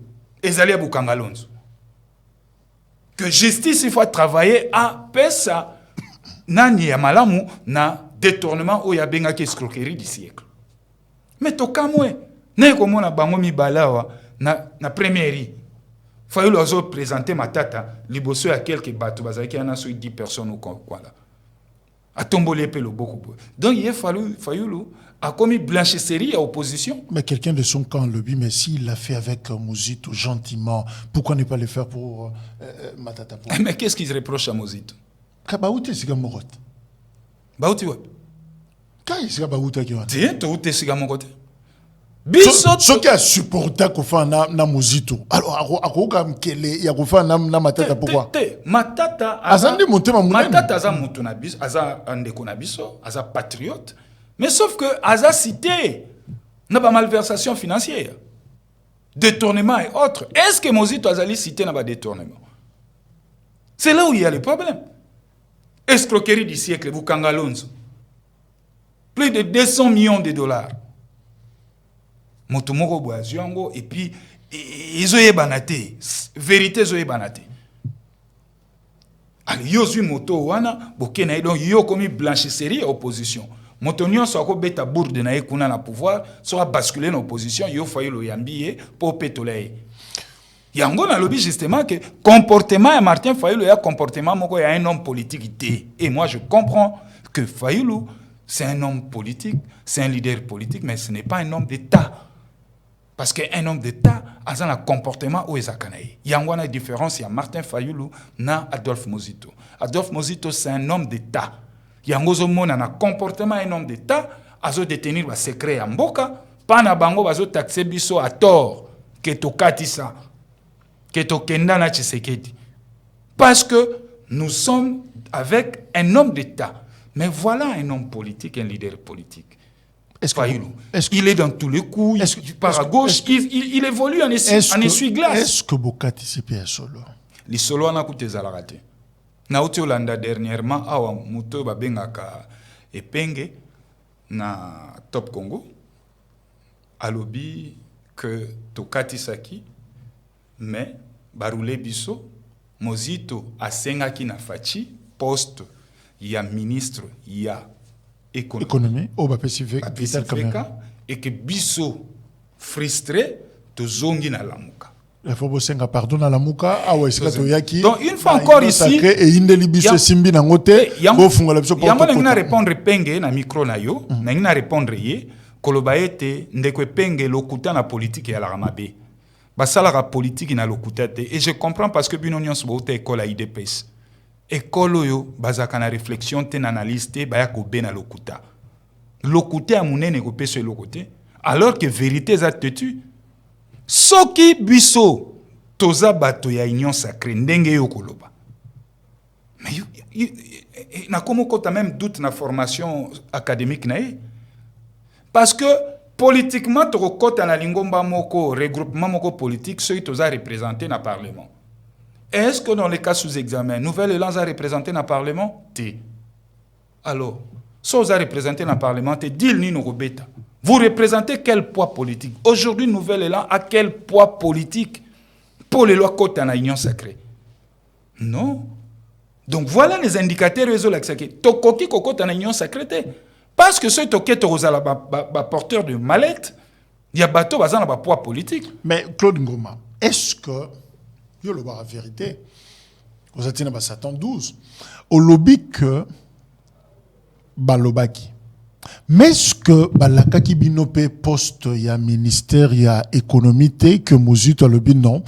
Ezali Bukangalonzo. Que justice il faut travailler à pesa nani ya malamu na détournement ou ya benga ki escroquerie du siècle. Mais to kamwe ne komona bango mibalawa na première. Fayoulou a présenté matata liboso ya quelques bateaux bazaki ana so 10 personnes ou quoi là. A tombolé pe le beaucoup. Donc il Fayoulou a commis blanchisserie à opposition. Mais quelqu'un de son camp le dit, mais s'il l'a fait avec Mozito gentiment, pourquoi ne pas le faire pour Matata pour... Mais qu'est-ce qu'ils reprochent à Mozito? Kabaouté c'est Gamorot. Baouti ouais. Kai c'est Kabaouté qui va. Tiens, tu c'est Gamorot. Biso ce qui a supporté qu'on fait na Mozito. Alors akoka mkele ya ko fa na Matata pourquoi? Matata azande monter ma Matata aza mutu na biso, aza ndeko na biso, aza patriote. Mais sauf que Aza cité n'a pas malversation financière, détournement et autres. Est-ce que Mozito Azali cité n'a pas détournement? C'est là où il y a le problème. Escroquerie du siècle, vous Kangalonzo. Plus de 200 millions de dollars. Motomoko Boaziango et puis ils ont banate. Vérité ils ont banate. Alors yo suis moto wana bokena donc yo commis blanchisserie opposition. Motonio soit ko beta bourde na ekuna na pouvoir soit basculer en opposition yo Fayoulou yambié pour pétoler. Yango na lobby justement que comportement de Martin Fayoulou ya comportement moko ya un homme politique té. Et moi je comprends que Fayoulou c'est un homme politique, c'est un leader politique mais ce n'est pas un homme d'État. Parce qu'un homme d'État a un comportement où il y a une différence il y a Martin Fayoulou na Adolphe Mozito. Adolphe Mozito c'est un homme d'État. Il y a un comportement un homme d'État à détenir le secret en mboka pas na bango bazo taxer biso à tort que to katisa que to kenda na Tshisekedi parce que nous sommes avec un homme d'État mais voilà un homme politique un leader politique. Il est dans tous les coups, il part à gauche, il évolue en essuie-glace. Est-ce que Bokati c'est solo? Les solo on a coûté Zalarate. Nauti Olanda dernièrement, awa muto babengaka epenge na Top Congo. Alobi que tokati saki, mais baroule biso, Mozito asengaki na fachi poste ya ministre ya économie au Pacifique et que biso frustré to zongi na lamuka. Il faut bosser pardon na lamuka awa esika yaki. Donc une fois encore ici et indeli biso simbi na ngote bo fungola biso pour. Yango na répondre penge na micro na yo, na répondre ye koloba ete ndeko penge lokuta na politique ya la ramabe. Basala la politique na lokuta te et je comprends parce que bino nyonso bo te école IDPS. École yo bazaka na réflexion te na analyse te baya ko be na lokuta. Lokuta a munene ko peso lokuta alors que vérité za tetu. Soki biso toza bato ya union sacrée ndenge yo koloba. Mais na komo kota même doute na formation académique na ye. Parce que politiquement to kota na lingomba moko regroupement moko politique ceux toza représenté na parlement. Est-ce que dans les cas sous examen, Nouvelle-Élance a représenté dans le Parlement? Alors, si vous avez représenté dans le Parlement, c'est dit ni no beta. Vous représentez quel poids politique? Aujourd'hui, Nouvel Élan a quel poids politique pour les lois côte en union sacrée? Non. Donc voilà les indicateurs résolus. Tokoki koko en union sacrée. Parce que ceux qui sont porteurs de mallette, il y a bateau bazan na poids politique. Mais Claude Ngoma, est-ce que yo le la vérité? Vous êtes dans Satan 12. Au lobby que balobaki. Mais est-ce que balakaki binope poste ya ministère ya économie que mozito lobby non?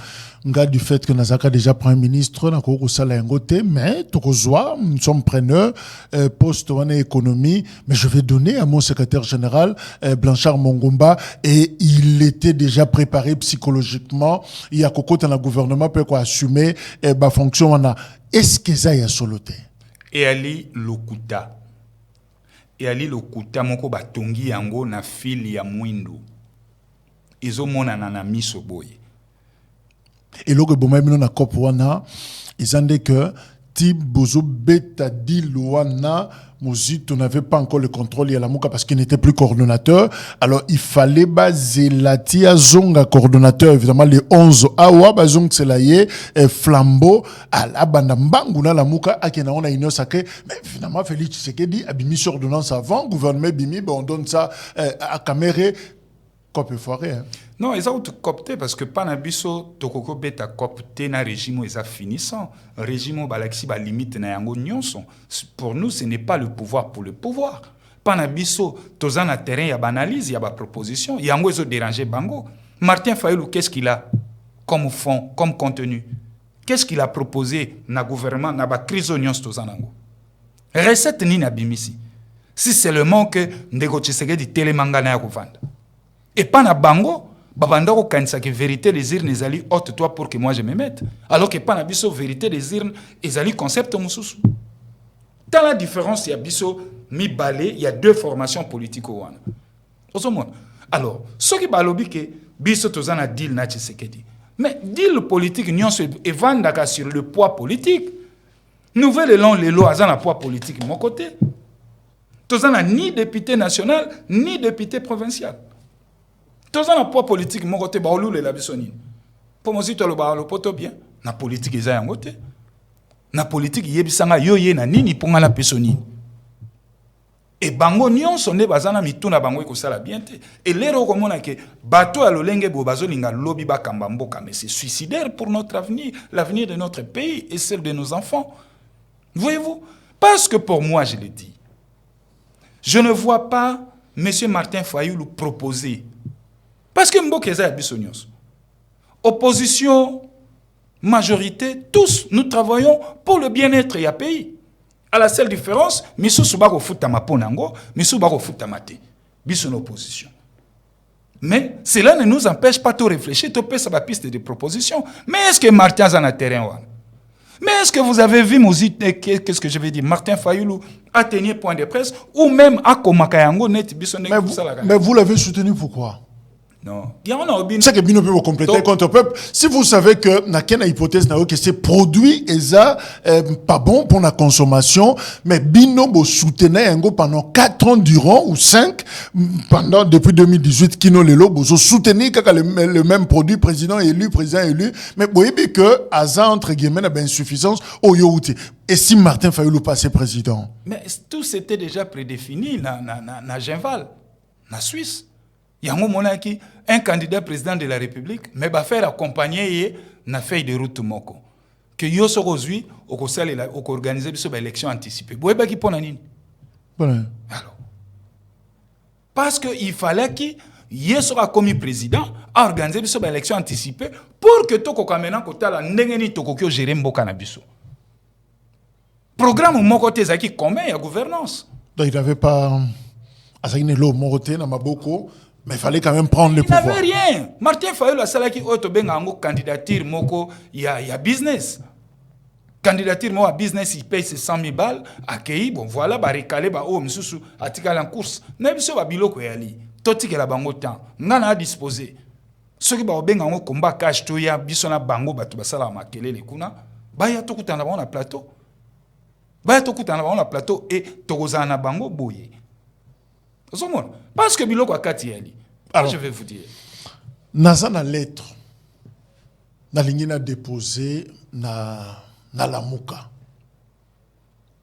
Nga du fait que Nazaka déjà premier ministre na ko sala ngote mais tokozwa nous sommes preneurs poste en économie mais je vais donner à mon secrétaire général Blanchard Mongomba et il était déjà préparé psychologiquement il y a kokota na gouvernement peut quoi assumer ba fonction wana est-ce que ça ya soloté et ali lokuta moko batongi yango na fili ya mwindo ezomona na miso boye. Et là, que na COP wana, ils ont dit que ti bozo beta di loana, Mozito n'avait pas encore le contrôle à la Mouka parce qu'il n'était plus coordonnateur. Alors il fallait baser la tia zonga coordonnateur évidemment les 11 awa bazong selaye flambeau à la bandambanguna la Mouka akena on a une sacrée mais finalement Félix Tshisekedi a bimi sur ordonnance avant gouvernement bimi on donne ça à Caméré. Cop foiré, hein? Non, ils ont tout copté parce que Panabiso, Tokoko beta copté na régime ils a finissant. Régime balaxi ba limite na yango nyonso. Pour nous, ce n'est pas le pouvoir pour le pouvoir. Panabiso, tozan na terrain ya analyse, ya ba proposition, yango ils ont dérangé bango. Martin Fayulu, qu'est-ce qu'il a comme fond, comme contenu? Qu'est-ce qu'il a proposé na gouvernement na ba crise nyonso tozan nango? Recette ni na bimisi. Si seulement que Ndeko Tshisekedi télémanga na ya kovanda. Et pas na bango, babanda ko kanisa que vérité des urnes ezali haute toi pour que moi je me mette. Alors que pas na biso vérité des urnes ezali concept mususu. Dans la différence, il y a biso mi balé, il y a deux formations politiques au wana. Osomona. Alors, ce qui balobi que biso tozana deal na Tshisekedi. Mais deal politique nyon se evandaka sur le poids politique. Nouvel Élan les lois azana poids politique de mon côté. Tozana ni député national ni député provincial. Tous en poids politique, mon côté, baolou les labissonines. Pour moi, si tu as le baolou, poto bien. Na politique, ils ont un côté. Na politique, yebisanga yoye na nini pour la pesonine. Et bango nyon sonne bazana mituna bango ko sala bien te. Et l'ero comme on a que bateau à l'olenge bo bazolinga lobby ba kambamboka mais c'est suicidaire pour notre avenir, l'avenir de notre pays et celle de nos enfants. Voyez-vous? Parce que pour moi, je le dis. Je ne vois pas M. Martin Fayulu proposer. Parce que Mbokeza Bissonios. Opposition, majorité, tous, nous travaillons pour le bien-être du pays. À la seule différence, Missou Soubako Foutama Ponango, Missou Bako Foutama Te. Bisson opposition. Mais cela ne nous empêche pas de réfléchir, de faire sa piste de proposition. Mais est-ce que Martin a un terrain? Mais est-ce que vous avez vu, qu'est-ce que je vais dire, Martin Fayulu a tenu point de presse, ou même à Komakayango, net Bisson. Mais vous l'avez soutenu pourquoi? Non. C'est que Bino peut compléter contre peuple. Si vous savez que na kena hypothèse na que ces produits eza pas bon pour la consommation, mais Bino bo soutenait yango pendant 4 ans durant ou 5 pendant depuis 2018 Kino Lelo bo soutenir le même produit président élu, mais vous voyez que aza entre guillemets na ben insuffisance au yoouti. Et si Martin Fayulu passait président? Mais tout c'était déjà prédéfini na Genval, na Suisse. Il y a un moment qui un candidat président de la République mais va faire accompagner na feuille de route moko que yo so aujourd'hui au organiser une élection anticipée. Vous voyez qui pona nini? Bon. Alors parce que il fallait qu'il y sera commis président à organiser une élection anticipée pour que toko kamena kotala ndengeni toko kyo gérer mboka na biso. Programme moko tezaki combien ya gouvernance. Donc il n'avait pas asagné lo moroté na maboko. Mais il fallait quand même prendre le pouvoir. Il n'avait rien. Martin Fayulu a salaki otobenga ngo candidature moko ya business. Candidature moko à business, il paye ses 100 000 balles. Accueilli, bon voilà, ba recalé ba o msusu atika en course. Na biso ba biloko yali. Totiki la bango temps. Ngana a disposé. Ceux qui ba obenga ngo combat cash to ya biso na bango batu basala makelele kuna. Ba ya tokuta na bango plateau. Ba ya tokuta na bango plateau et tokozana na bango boye. Parce que biloko akati yali. Alors, je vais vous dire. Naza na lettre. Na lingi na déposé na Lamuka.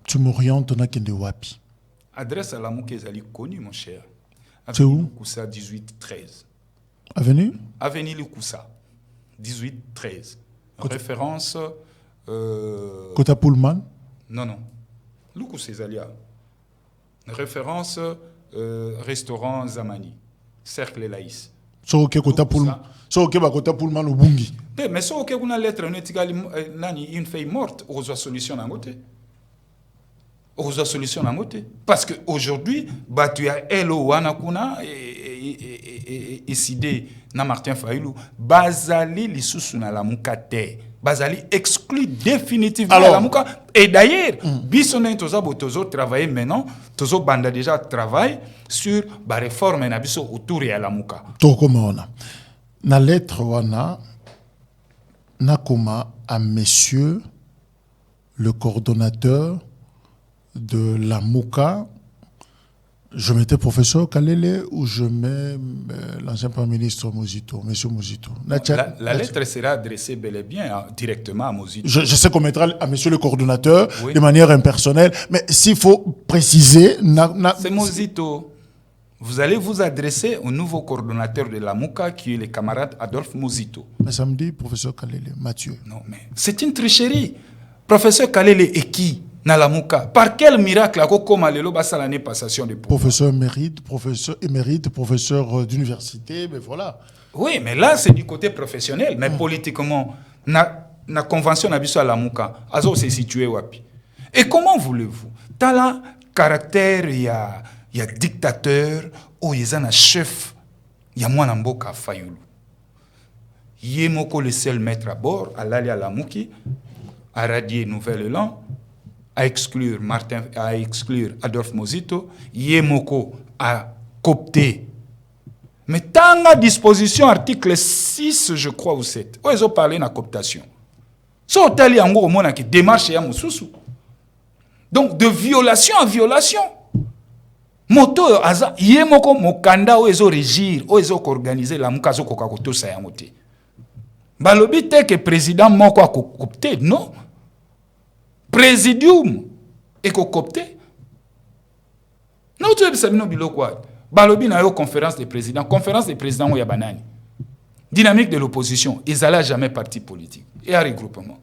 Tu m'orientes na kende wapi? Adresse à Lamuka ezali connu, mon cher. C'est où? Koussa 1813. Avenue? Avenue Lukusa 1813. Référence. Kota Pullman? Non. Lukusa Ezalia. Référence restaurant Zamani. Cercle Laïs. So ok Kota Pullman. So ok ba Kota Pullman au Bungi. Mais so ok kuna lettre une feuille morte aux solution en côté. Aux solution en côté. Parce que aujourd'hui, tu as Elo Wanakuna et Sidé na Martin Fayulu, Bazali lisusu na Lamuka te. Bazali exclu définitivement Lamuka. Et d'ailleurs, Bissonen Tozo travailler maintenant, Tozo Banda déjà travaille sur la réforme autour de Lamuka. Tokomona. Na lettre wana nakoma à monsieur le coordonnateur de Lamuka. Je mettais professeur Kalele ou je mets l'ancien Premier ministre Mozito, monsieur Mozito. La lettre sera adressée bel et bien directement à Mozito. Je sais qu'on mettra à monsieur le coordonnateur de manière impersonnelle, mais s'il faut préciser... C'est Mozito. Vous allez vous adresser au nouveau coordonnateur de Lamuka qui est le camarade Adolphe Mozito. Mais ça me dit professeur Kalele, Mathieu. Non, mais c'est une tricherie. Professeur Kalele est qui? Nalamuka. Par quel miracle a comme alelo basa l'année passation de pouvoir? Professeur émérite, professeur d'université, mais voilà. Oui, mais là c'est du côté professionnel, mais politiquement, na convention nabiso à Lamuka, azo se situé wapi. Et comment voulez-vous? T'as là caractère, il y a dictateur, ou il y a un chef, il y a mwana mboka Fayulu. Yemoko le seul maître à bord, à l'ali à Lamuki, à radier Nouvel-Élan, à exclure Adolphe Mozito, Yemoko à coopter. Mais tant à disposition, article 6, je crois, ou 7, où ils ont parlé de la cooptation. So tali en gros, on qui démarche ya mususu. Donc, de violation à violation. Moto, aza, Yemoko, mokanda, où ils ont régir, où ils ont organisé la mukazo kokakoto sayamote. Balobi te que président moko a coopté, non? Présidium et copté. Non, tu es sabino biloko. Balobi na yo conférence des présidents ou ya banani. Dynamique de l'opposition, ils n'allaient jamais parti politique et à regroupement.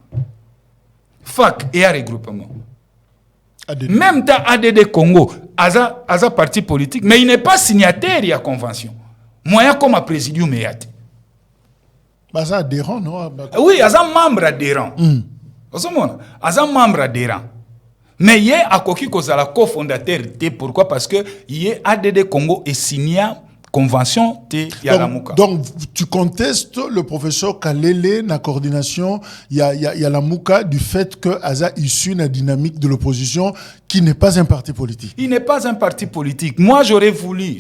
FAC et à regroupement. Même dans ADD Congo, aza parti politique, mais il n'est pas signataire de la convention. Moi, comme un présidium et yate. Aza adhérent, non? Oui, aza membre adhérent. Aza membre adhérent. Mais il y a Akoki Kozala cofondateur. Pourquoi? Parce que il y a ADD Congo et signé convention de Yalamuka. Donc tu contestes le professeur Kalele na coordination Yalamuka du fait que Aza issu d'une dynamique de l'opposition qui n'est pas un parti politique. Il n'est pas un parti politique. Moi j'aurais voulu,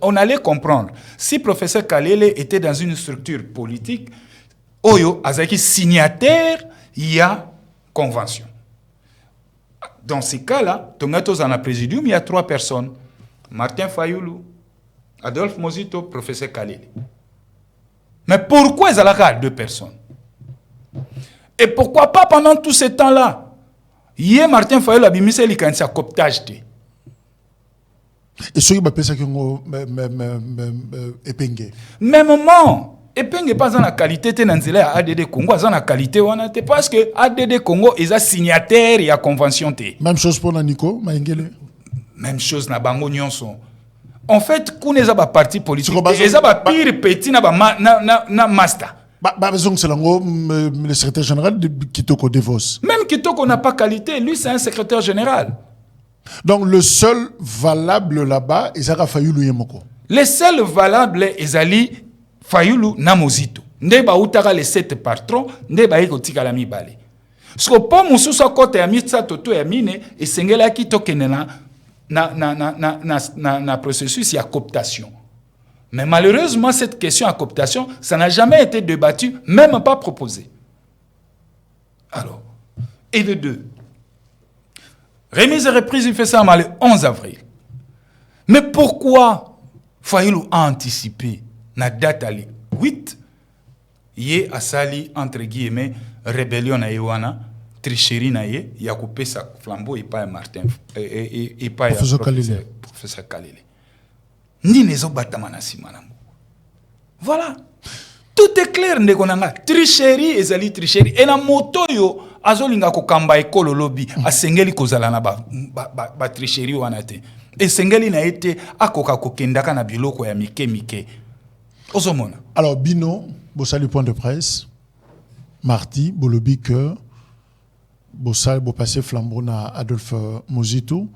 on allait comprendre. Si professeur Kalele était dans une structure politique, Oyo Azaki signataire, il y a convention. Dans ces cas-là, dans la présidium, il y a 3 personnes. Martin Fayulu, Adolphe Mozito, professeur Kalele. Mais pourquoi ils ont 2 personnes? Et pourquoi pas pendant tout ce temps-là? Hier, Martin Fayulu a mis un cooptage. Et ceux qui m'appellent ça épingué. Même moment. Et puis, il n'est pas dans la qualité de ADD Congo, dans la qualité parce que ADD Congo est signataire de la convention. Même chose pour Nico Maïngele. Même chose na bango nyonso. En fait, quand ils ont un parti politique, ils ont un pire petit na master. C'est le secrétaire général de Kitoko Devos. Même Kitoko n'a pas qualité, lui c'est un secrétaire général. Donc le seul valable là-bas, c'est Fayulu Yemoko. Le seul valable est Ali Fayulu na Mozito. Ndeba utaka les 7 patrons, ndeba eko tika la mibale. Parce que pour mususu kote ya mitsa toto ya mine et sengela ki tokenena na processus ya cooptation. Mais malheureusement cette question à cooptation, ça n'a jamais été débattu, même pas proposé. Alors, et de 2. Remise et reprise, il fait ça le 11 avril. Mais pourquoi Fayoulou a anticipé la date à 8 yé asali entre guillemets rébellion na Iwana tricherie na yé ya coupé sa flambeau et pas Martin et pas professeur Kalele ni nezo batamana simana. Voilà, tout est clair ndekonanga tricherie ezali tricherie et na moto yo azolinga ko kamba ekolo lobby asengeli kozala na ba tricherie wana te et sengeli na été akoka kokendaka na biloko ya mike ozomona. Alors Bino bossali point de presse mardi bolobi que bossali bo passer flambeau na Adolphe Mozito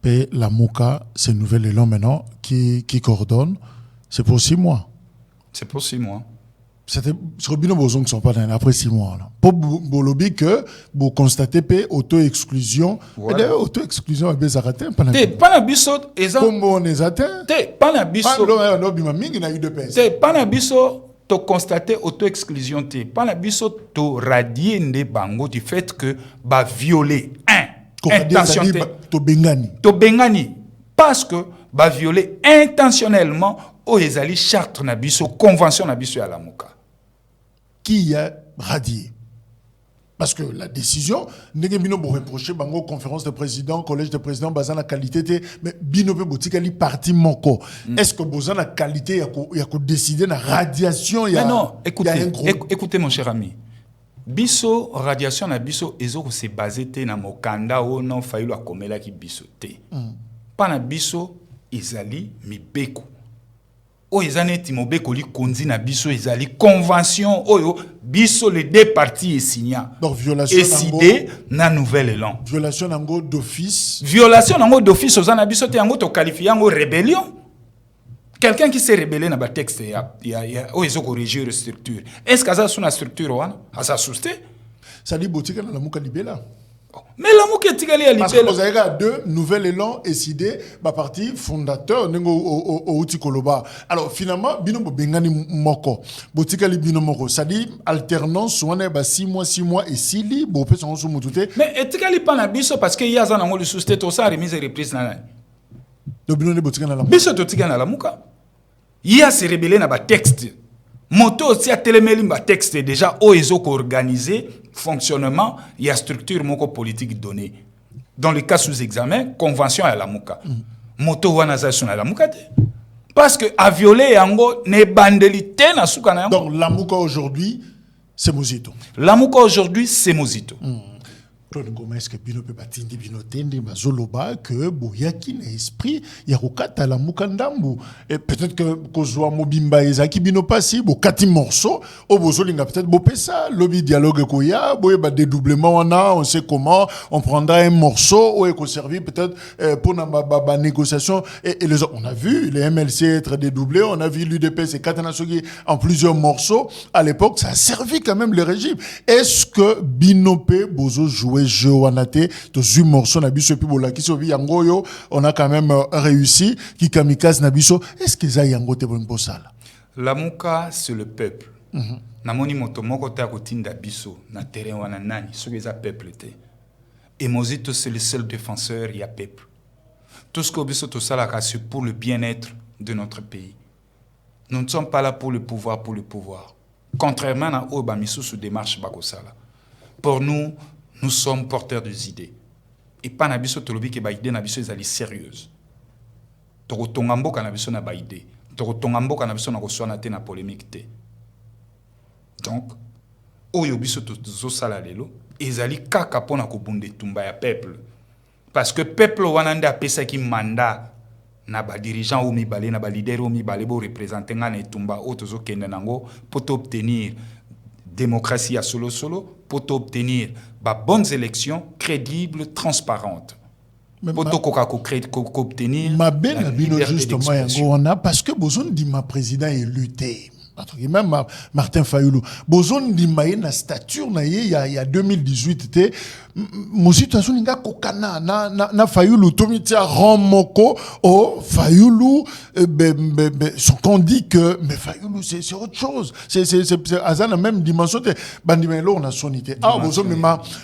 et la Mouka c'est nouvel élan maintenant qui coordonne. C'est pour 6 mois. C'est pour 6 mois. C'était sur Bino Bozong qui sont pas dans après 6 mois là. Pour bolobi que vous constatez pe auto-exclusion. Et d'ailleurs auto-exclusion est bien raté pas na biso eza comme on les atteint. Pas na biso. Pas bima mingi na UDPS. Pas na biso to constater auto-exclusion te. Pas na biso to radier nde bango du fait que ba violer intention to bengani parce que ba violer intentionnellement o ezali charte na biso convention na biso ya la Mouka qui a radié parce que la décision ndenge bino bo reprocher bango conférence de président collège de président bazana qualité te mais bino pe botikali parti moko est-ce que bozana qualité ya ko décider na radiation ya non écoutez mon cher ami biso radiation na biso ezoko se basé te na mokanda o non Fayulu akomela ki biso te pa na biso ezali mibeko o ezane ti mobeko li konzi na biso ezali convention oyo biso les deux parties et signa donc violation décidé na nouvel élan violation nango d'office ozana biso te yango to qualifier yango rébellion. Quelqu'un qui s'est rebellé dans le texte, il y a corrigé la structure. Est-ce que ça a une structure? Ça a sousté? Ça dit que la Mouka libella. Mais la Mouka est libella. Parce que vous avez deux nouvel élan décidé par parti fondateur au Koloba. Alors finalement, bino bengani moko. Botika li bino moko. Ça dit alternance on est 6 mois et 6 li bo peut s'en sous mutute. Mais etika li pas na biso parce que y a ça dans le sousté tout ça remise et reprise na. Biso totika na la Mouka. Il y a se rebellé dans le texte. Moto aussi a téléméli dans texte déjà oezo ko organisé fonctionnement, il y a structure moko politique donnée. Dans le cas sous examen, convention à la Mouka. Moto wana za suna la Mouka. Parce que a violé yango ne bandelité na suka na yango. Donc la Mouka aujourd'hui c'est Mozito. La Mouka aujourd'hui c'est Mozito. Claude Gomez que bino pe batindi bino tende bazoloba que boyaki na esprit ya kokata la mukandambu et peut-être que kozwa mobimba ezaki bino pasi bo kati morceau o bozolinga peut-être bo pesa lobby dialogue koya boye ba dédoublement on sait comment on prendra un morceau ou éco servi peut-être pour na négociation et les autres on a vu les MLC être dédoublés on a vu l'UDPS et Katana Sogi en plusieurs morceaux à l'époque ça a servi quand même le régime. Est-ce que bino pe bozo jouer jeu wanate to zu morceau na biso puis bolaki so bi yangoyo on a quand même réussi ki kamikaze na biso est-ce que ça yango te bon posala la Mouka c'est le peuple na moni moto moko ta kotinda biso na terrain wana nani so que ça peuple te et Mozito c'est le seul défenseur il y a peuple tout ce que biso to sala c'est pour le bien-être de notre pays. Nous ne sommes pas là pour le pouvoir contrairement à oba miso sous démarche bakosala. Pour nous nous sommes porteurs des idées. Et pas na biso tolobi ke ba idée na biso ezali sérieuse. Toko tongamboka na biso na ba idée. Toko tongamboka na biso na koswana te na polémique te. Donc, oyo biso tozo sala lelo ezali kaka pona ko bunde tumba ya peuple. Parce que peuple wana nda pesa ki mandat na ba dirigeant ou mibale na ba leader ou mibale bo représenter nga na tumba o tozo kende nango pour obtenir démocratie à solo pour obtenir bonnes élections crédibles, transparentes. Pour obtenir ma ben justement yango on a parce que besoin dit ma président est lutté. Même Martin Fayoulou. Bozon di maye na stature na ye il y a 2018 te mosito azuninga kokana na Fayoulou tomitia Romoko o Fayoulou son qu'on dit que mais Fayoulou c'est autre chose. C'est azana même dimension te bandimelo on a sonité. Ah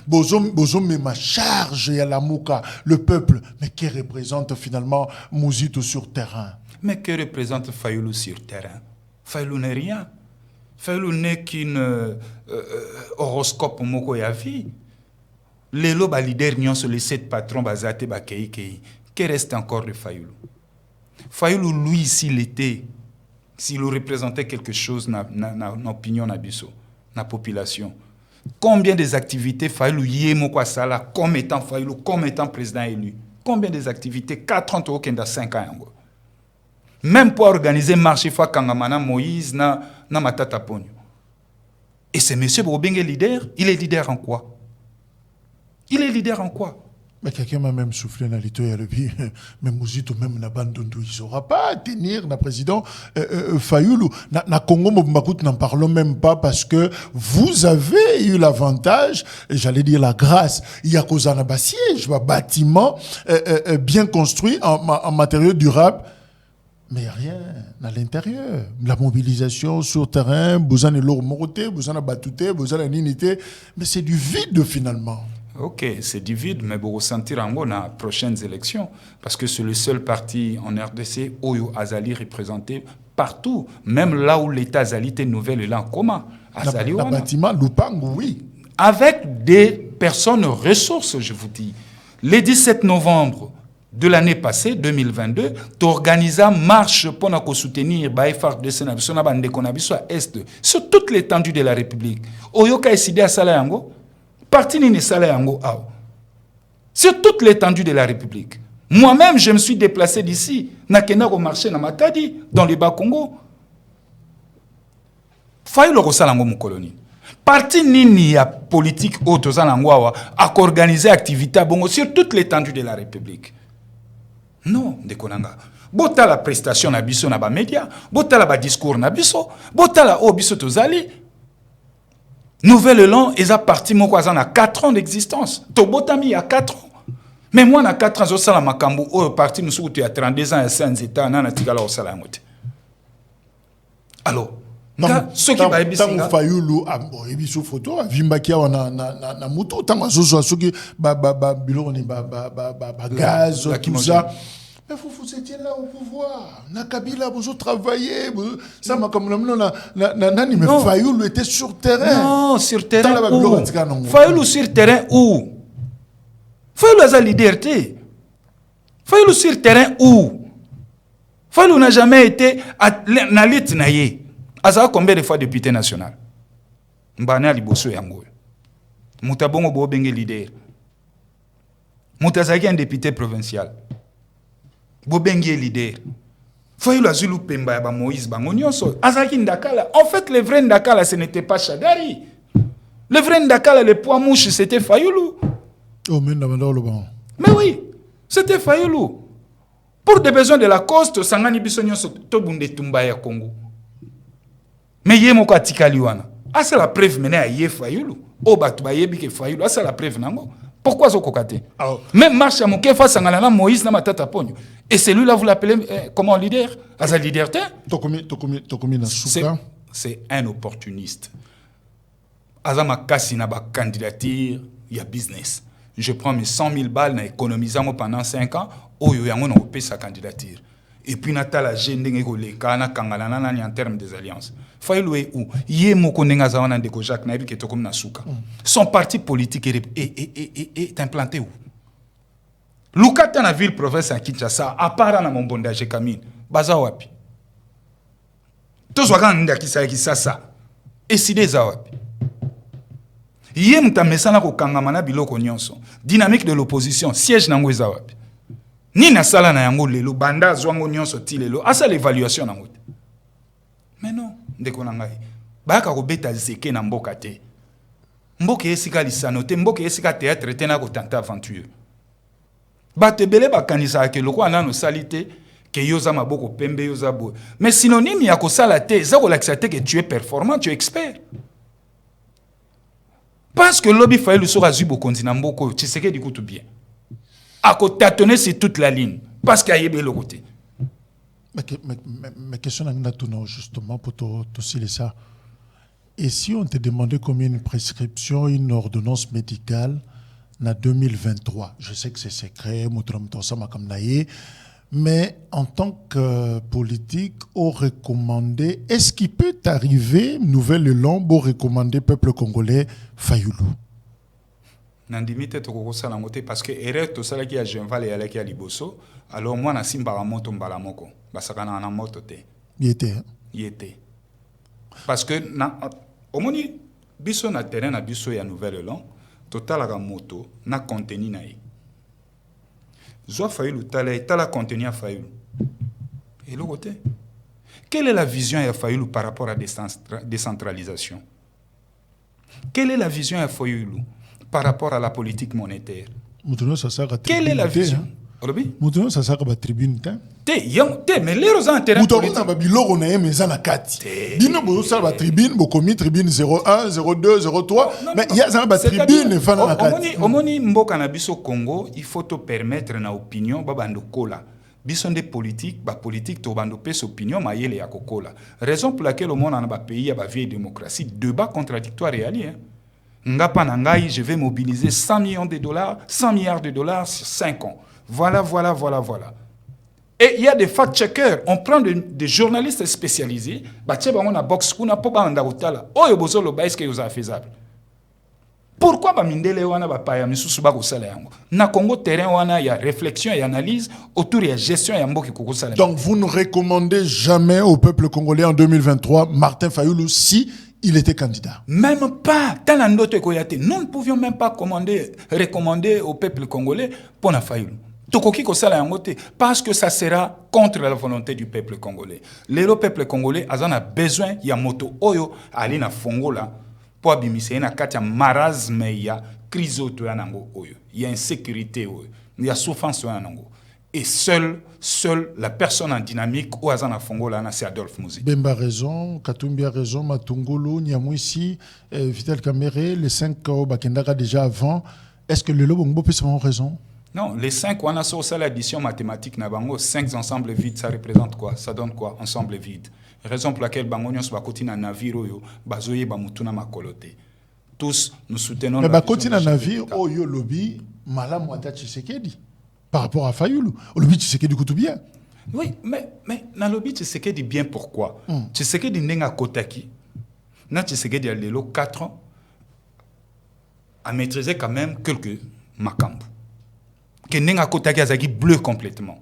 bozon ma charge ya la Mouka le peuple mais qui représente finalement Mosito sur terrain. Mais que représente Fayoulou sur terrain? Fayoulou n'est rien. Fayoulou n'est qu'une horoscope moko ya vie. Les lobes leader n'y ont sur les 7 patrons bazate bakei kei. Que reste encore de Fayoulou? Fayoulou, lui, s'il représentait quelque chose na opinion na biso, na population. Combien des activités Fayoulou yé moko sala comme étant Fayoulou, comme étant président élu? Combien des activités? 4 ans au Kenda 5 ans. Même pour organiser marché fa Kangamana Moïse na Matata Pogno. Et ce monsieur Bobenge leader, il est leader en quoi? Il est leader en quoi? Mais quelqu'un m'a même soufflé dans l'ito et le vie, mais Mosito même n'a pas il ne saura pas tenir le président Fayoulou. Na Congo Mobimbakout n'en parlons même pas parce que vous avez eu l'avantage, j'allais dire la grâce, il y a Kozana Bassiège, un bâtiment bien construit en matériaux durables. Mais il n'y a rien à l'intérieur. La mobilisation sur terrain, besoin de l'ormoroté, besoin de batouté, besoin de l'inité. Mais c'est du vide finalement. Ok, c'est du vide, mais vous ressentir en gros dans les prochaines élections. Parce que c'est le seul parti en RDC où Azali représenté partout. Même là où l'État Azali était nouvelle et là en coma. Azali le bâtiment, Lupango, oui. Avec des personnes ressources, je vous dis. Le 17 novembre de l'année passée, 2022, tu organisé une marche pour nous soutenir sur toute l'étendue de la République. Oyoka décidé à Salayango, parti ni Salayango, sur toute l'étendue de la République. Moi-même, je me suis déplacé d'ici, nakena au marché na Matadi, dans le Bas-Congo. Faille le Rosalango mon colonie. Parti nini a politique autre à organiser activité sur toute l'étendue de la République. Non, Ndekonanga. Bota la prestation na biso na ba média, bota la ba discours na biso, bota la biso tozali. Nouvel Élan, ils ont parti mon cousin à 4 ans d'existence. Tobotami à 4 ans. Mais moi, à 4 ans, je suis makambu, parti nous sommes à 32 ans et 5 états, na tigala au salamote. Alors, ceux qui va ébiser tant Fayoulou a ébisu photo, Vimbakia na moto, tant Zozo ceux qui bilo ni gaz tout ça. Mais vous étiez là au pouvoir. Na Kabila vous travaillez, ça m'a comme nani mais Fayoulou était sur terrain. Non, sur terrain où? Fayoulou sur terrain où? Fayoulou a sa liberté. Fayoulou sur terrain où? Fayoulou n'a jamais été na lit naye. Aza combien de fois député national? Mbana liboso yango. Mutabongo bo benge leader. Mutazaki un député provincial. Bo benge leader. Fayoulou azulu pemba ba Moïse bango nyonso. Azaki ndakala. En fait, le vrai ndakala ce n'était pas Chagari. Le vrai ndakala le poids mouche c'était Fayoulou. Oh mais le bon. Mais oui, c'était Fayoulou. Pour des besoins de la coste, sangani biso nyonso to bunde tumba ya Congo. Mais yé moko atikali wana. C'est la preuve menée à yé Fayoulou. O batu ba yebi ke Fayoulou, c'est la preuve nango. Pourquoi zo kokate? Même marche à Mokefa sangana Moïse na Matata Pogno. Et celui-là vous l'appelez comment leader? Asa leader te? Tokomi na souka. C'est un opportuniste. Asa makasi na ba candidature, il y a business. Je prends mes 100 000 balles na économisamo pendant 5 ans, oyo yango na opé sa candidature. Et puis natala jendenge ko leka na kangala nani en termes des alliances. Fayoulou est où? Yé moko nenga zawana ndeko Jacques na ke tokom na suka. Son parti politique est implanté où? Lukata na ville province à Kinshasa, à part na Mombondage Kamine, baza wapi? Tozwaka ndaki sa kisasa. Eside za wapi? Yé mutamesana ko kangamana biloko nyonso. Dynamique de l'opposition, siège nango za wapi? Ni na sala na yango lelo banda zwango nyonso ti lelo asa l'évaluation nango. Mais non, ndeko na ngai. Baka ko beta zeke na mboka te. Mboka esika lisano te, mboka esika théâtre te na ko tenta aventure. Batebele bakanisa ke loko anano salite que yoza maboko pembe yoza bo. Mais synonyme ya ko sala te, ça ko l'accepter que tu es performant, tu es expert. Parce que lobby Fayulu sera zubo konzina mboko, tu sais que du coup tout bien. À ko tâtonner sur toute la ligne parce qu'il y a yébé le côté. Mais question justement pour te signer ça. Et si on te demandait combien une prescription, une ordonnance médicale en 2023, je sais que c'est secret, mais en tant que politique, on recommandait, est-ce qu'il peut arriver, nouvelle élan, pour recommander peuple congolais Fayulu? Nandimite toko sala moté parce que erreur to sala ki a Genval et alaki a Liboso, alors moi na simba moto mbala moko, basaka na moto te. Il était. Parce que na omoni biso na terrain na biso ya nouvelle élan, total la moto na contenu na yi. Zoa Fayulu tala contenu à Fayulu. Et le côté. Quelle est la vision à Fayulu par rapport à la décentralisation? Quelle est la vision à Fayulu par rapport à la politique monétaire? Quelle est la vision? Moutono ça sert à tribune mais les rosans terrain politique. Moutono na biloko na yeme za na kati. Bino bo sa ba tribune bo komi tribune 01, 02, 03 mais il y a ça ba tribune fana na kati. Omoni mboka na biso Congo, il faut te permettre na opinion babando kola. Biso de politique, ba politique to bando pes opinion ma yele ya kokola. Raison pour laquelle au monde na ba pays ya ba vieille démocratie, débat contradictoire et allié. Ngapa na ngai, je vais mobiliser 100 millions de dollars, 100 milliards de dollars sur 5 ans. Voilà. Et il y a des fact-checkers. On prend des journalistes spécialisés. On a box, on a pas d'andagotala. Oh, yo bozo lo ba est-ce que vous avez faisable? Pourquoi ba mindele wana ba pa ya misusu ba ko sala yango? Na Congo terrain wana il y a réflexion et analyse autour de la gestion ya mboki ko sala. Donc vous ne recommandez jamais au peuple congolais en 2023 Martin Fayulu si il était candidat? Même pas. Nous ne pouvions même pas recommander au peuple congolais pour na Fayulu. Parce que ça sera contre la volonté du peuple congolais. Le peuple congolais a besoin de moto oyo ali na fongola pour abimiser na katia marasme ya crise oyo oyo. Il y a insécurité oyo. Il y a souffrance oyo. Et seule la personne en dynamique ou Azana Fongola, c'est Adolphe Mouzi. Bemba a raison, Katumbi a raison, Matungolo, Niamouissi, Vital Kamere, les 5 Bakendaka déjà avant. Est-ce que le Lobongbo peut avoir raison? Non, les 5, on a sur l'addition mathématique, 5 ensembles vides, ça représente quoi? Ça donne quoi? Ensemble vide. Raison pour laquelle Bangonion soit côté na navire, Bazoye Bamutuna Makolote. Tous, nous soutenons. Mais côté na navire, Oyo Lobby, Malam Wata Tshisekedi. Par rapport à Fayulu, au lobby Tshisekedi coûte bien. Oui, mais dans le lobby Tshisekedi bien pourquoi? Tshisekedi n'enga kotaki. Na Tshisekedi a lelo 4 ans a maîtrisé quand même quelques makambu. Que n'enga kotaki azaki bleu complètement.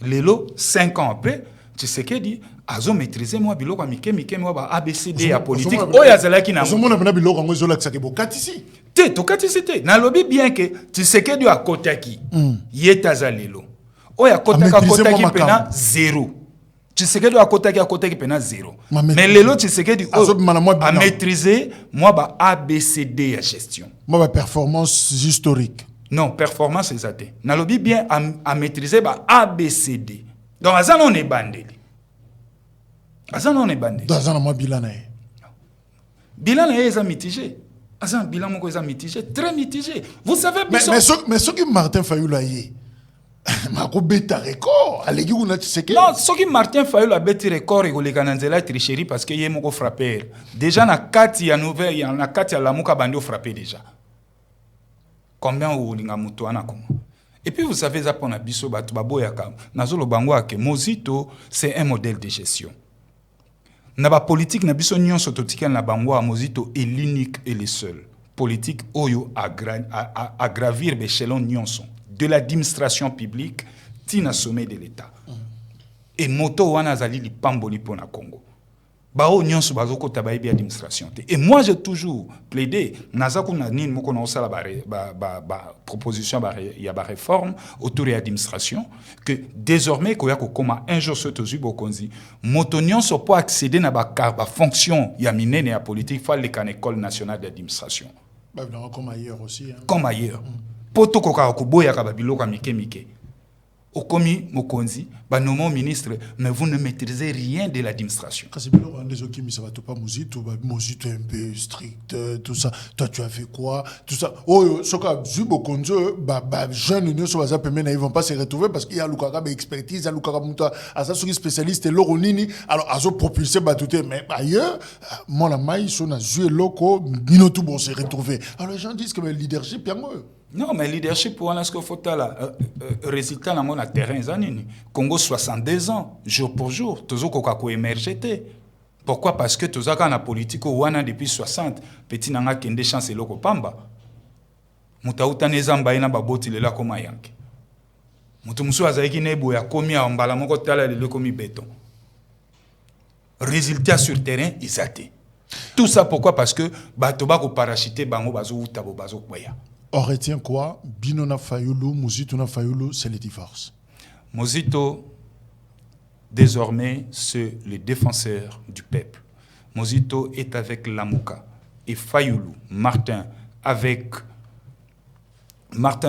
Lelo 5 ans après, Tshisekedi azo maîtrisé moi biloko mike moi ba ABCD à politique. Oya zalaki na. Zo mona bana biloko ngo zo lakisa ke bokatisi. To katisité na lobby bien que Tshisekedi a kotaki yetaza lelo oya kotaki pena 0 Tshisekedi a kotaki pena 0 mais lelo Tshisekedi a maîtrisé moi ba ABCD ya gestion moi ba performance historique non performance exacte na lobby bien a maîtrisé ba ABCD donc azana on est bandeli dans moi bilana est mitigé. Un bilan mitigé, très mitigé. Vous savez, mais ce que Martin Fayulu a eu, Mako beta record, allez où n'a tu non, ce que Martin Fayulu a bêté record et que les Canadiens tricherie parce qu'il y a moko frappé. Déjà na kati ya nouvelle, il y a na kati ya lamuka bando frappé déjà. Combien ou linga muto anakoma. Et puis vous savez ça pour na biso batu baboyaka. Nazolo bangwa ke Mozito, c'est un modèle de gestion. Naba politique na biso nyon sototika na bangwa Mozito est l'unique et le seul politique oyo à gravir l'échelon nyonso de l'administration publique tina sommet de l'État. Et moto wana zali li pamboli pona Congo. Bao nyonso bazoko tabayi bi administration te. Et moi j'ai toujours plaidé nazaku na nini moko na osala ba proposition ya ba réforme autour de l'administration que désormais koya ko koma un jour ce tozu bokonzi moto nyonso pour accéder na ba fonction ya minene ya politique faut aller à école nationale d'administration. Comme ailleurs aussi hein. Comme ailleurs. Poto koka ko boya ka ba biloko mike. au komi mokonzi ba nomo ministre mais vous ne maîtrisez rien de l'administration. Kasi bilo rende zoki mi ça va pas Mozito un peu strict tout ça. Toi tu as fait quoi? Tout ça. Oh soka zubo konzo ba jeune union so baza pemena ils vont pas se retrouver parce qu'il y a lukaka ba expertise, ya lukaka muta asa soki spécialiste loronini alors azo propulser ba tout mais ailleurs mon la mai so na zu loko bino tout bon se retrouver. Alors les gens disent que le leadership yango. Non, mais leadership pour un faut là résultat dans mon terrain zanini. Congo 62 ans jour pour jour, toujours ko émerger. Pourquoi? Parce que tous quand la politique au wana depuis 60, petit nanga kende chance loko pamba. Mutauta nezamba ina baboti lela koma yanke. Mutu musu azaiki nebo ya komi a mbala moko tala le komi béton. Résultat sur terrain isaté. Tout ça pourquoi? Parce que batoba ko parachuter bango bazo utabo bazo kwaya. On retient quoi? Binona Fayulu, Mozito na Fayulu, c'est le divorce. Mozito, désormais, c'est le défenseur du peuple. Mozito est avec Lamouka. Et Fayulu, Martin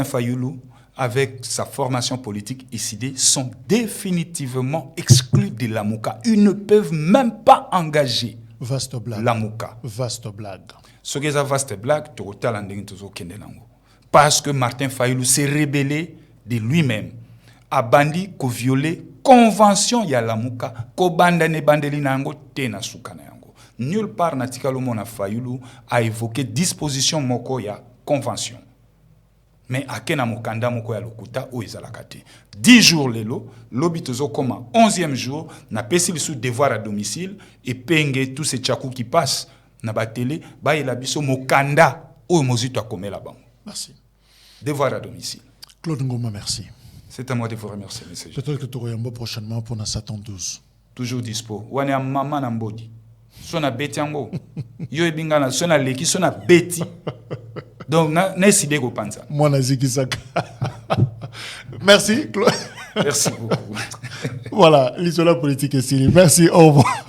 Fayulu, avec sa formation politique ICD, sont définitivement exclus de Lamouka. Ils ne peuvent même pas engager Vaste blague. Lamouka. Vaste blague. Ce qui est vaste blague, parce que Martin Fayulu s'est rebellé de lui-même. A bandi ko violé convention ya Lamouka, ko bandane bandeli nango tena sukana yango. Nulle part natikalo mona Fayulu a évoqué disposition moko ya convention. Mais akena mokanda moko ya lokuta o ezalakate. 10 jours lelo, lobitozo koma 11e jour, na pesi sous devoir à domicile et penge tous ces tchakou qui passent na ba télé, ba ela biso mokanda o Mozito akomela bango. Merci. Devoir à domicile. Claude Ngoma, merci. C'est à moi de vous remercier, monsieur. Peut-être que tu auras un mot prochainement pour Satan 12. Toujours dispo. Wane a maman nambodi. Sona beti yango. Yo ebingana sona leki sona beti. Donc na sidé go panza. Moi na zikisaka. Merci Claude. Merci beaucoup. Voilà, l'histoire politique est signée. Merci, au revoir.